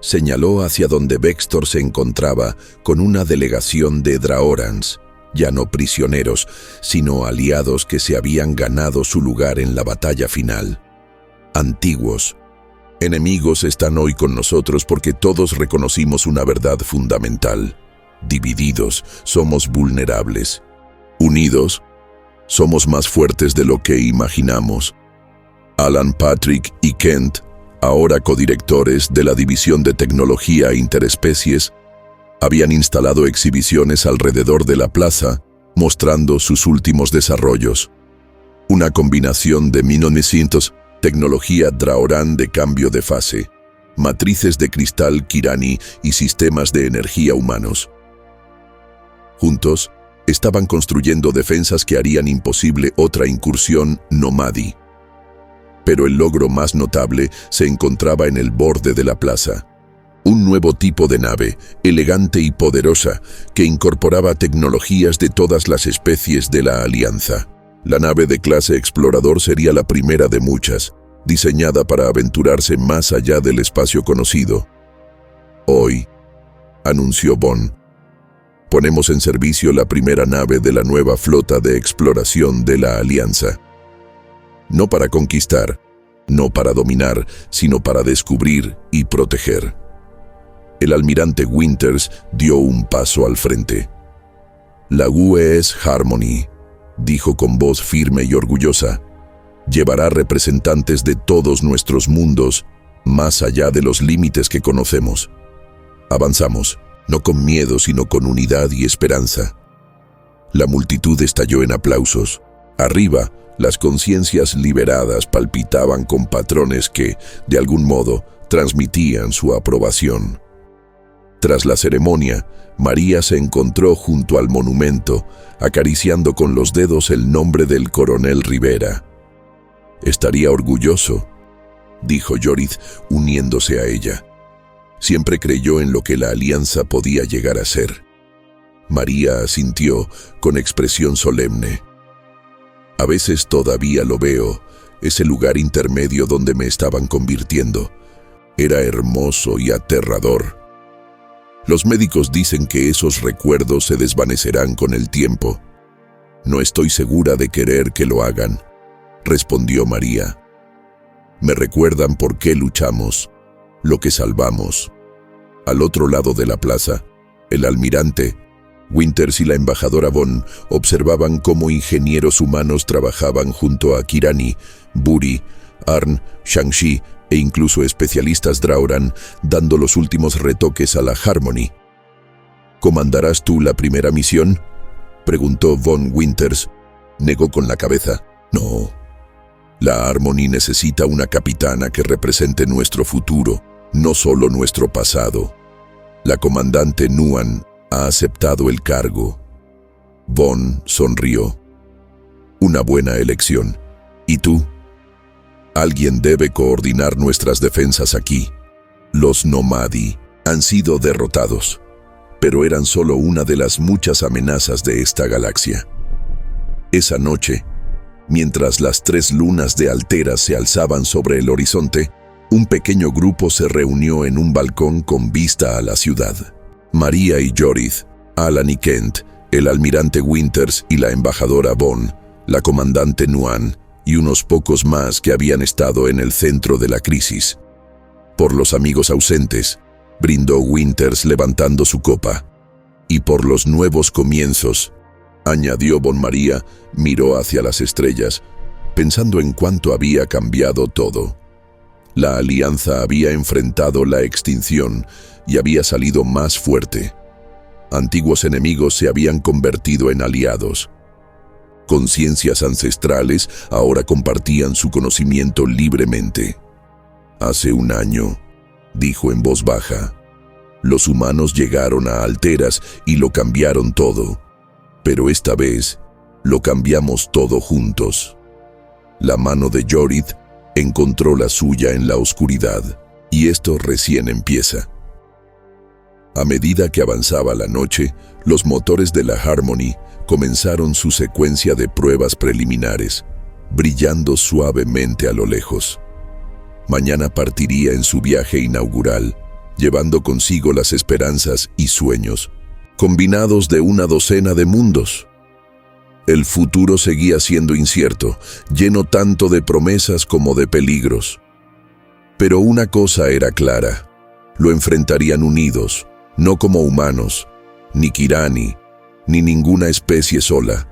Señaló hacia donde Vextor se encontraba con una delegación de Draorans, ya no prisioneros, sino aliados que se habían ganado su lugar en la batalla final. Antiguos enemigos están hoy con nosotros porque todos reconocimos una verdad fundamental. Divididos, somos vulnerables. Unidos, somos más fuertes de lo que imaginamos. Alan Patrick y Kent, ahora codirectores de la División de Tecnología Interespecies, habían instalado exhibiciones alrededor de la plaza, mostrando sus últimos desarrollos. Una combinación de 1900, tecnología Draoran de cambio de fase, matrices de cristal Kirani y sistemas de energía humanos. Juntos, estaban construyendo defensas que harían imposible otra incursión Nomadi. Pero el logro más notable se encontraba en el borde de la plaza. Un nuevo tipo de nave, elegante y poderosa, que incorporaba tecnologías de todas las especies de la Alianza. La nave de clase explorador sería la primera de muchas, diseñada para aventurarse más allá del espacio conocido. Hoy, anunció Vaughn, ponemos en servicio la primera nave de la nueva flota de exploración de la Alianza. No para conquistar, no para dominar, sino para descubrir y proteger. El almirante Winters dio un paso al frente. La U.S. Harmony, dijo con voz firme y orgullosa, llevará representantes de todos nuestros mundos más allá de los límites que conocemos. Avanzamos, no con miedo, sino con unidad y esperanza. La multitud estalló en aplausos. Arriba, las conciencias liberadas palpitaban con patrones que, de algún modo, transmitían su aprobación. Tras la ceremonia, María se encontró junto al monumento, acariciando con los dedos el nombre del coronel Rivera. «Estaría orgulloso», dijo Jorith, uniéndose a ella. Siempre creyó en lo que la alianza podía llegar a ser. María asintió con expresión solemne. «A veces todavía lo veo, ese lugar intermedio donde me estaban convirtiendo. Era hermoso y aterrador. Los médicos dicen que esos recuerdos se desvanecerán con el tiempo. No estoy segura de querer que lo hagan», respondió María. «Me recuerdan por qué luchamos, lo que salvamos». Al otro lado de la plaza, el almirante Winters y la embajadora Vaughn observaban cómo ingenieros humanos trabajaban junto a Kirani, Buri, Arn, Shang-Chi e incluso especialistas Draoran, dando los últimos retoques a la Harmony. «¿Comandarás tú la primera misión?», preguntó Von Winters. Negó con la cabeza. «No. La Harmony necesita una capitana que represente nuestro futuro, no solo nuestro pasado. La comandante Nuan ha aceptado el cargo». Vaughn sonrió. «Una buena elección. ¿Y tú?». «Alguien debe coordinar nuestras defensas aquí. Los Nomadi han sido derrotados, pero eran solo una de las muchas amenazas de esta galaxia». Esa noche, mientras las 3 lunas de Altera se alzaban sobre el horizonte, un pequeño grupo se reunió en un balcón con vista a la ciudad. María y Jorith, Alan y Kent, el almirante Winters y la embajadora Vaughn, la comandante Nuan y unos pocos más que habían estado en el centro de la crisis. «Por los amigos ausentes», brindó Winters levantando su copa. «Y por los nuevos comienzos», añadió Von María, miró hacia las estrellas, pensando en cuánto había cambiado todo. La alianza había enfrentado la extinción y había salido más fuerte. Antiguos enemigos se habían convertido en aliados. Conciencias ancestrales ahora compartían su conocimiento libremente. Hace un año, dijo en voz baja, los humanos llegaron a Alteras y lo cambiaron todo, pero esta vez lo cambiamos todo juntos. La mano de Yorith encontró la suya en la oscuridad, y esto recién empieza. A medida que avanzaba la noche, los motores de la Harmony comenzaron su secuencia de pruebas preliminares, brillando suavemente a lo lejos. Mañana partiría en su viaje inaugural, llevando consigo las esperanzas y sueños, combinados de una docena de mundos. El futuro seguía siendo incierto, lleno tanto de promesas como de peligros. Pero una cosa era clara, lo enfrentarían unidos, no como humanos, ni Kirani, ni ninguna especie sola,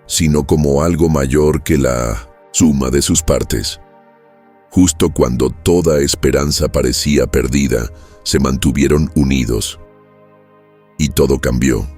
sino como algo mayor que la suma de sus partes. Justo cuando toda esperanza parecía perdida, se mantuvieron unidos. Y todo cambió.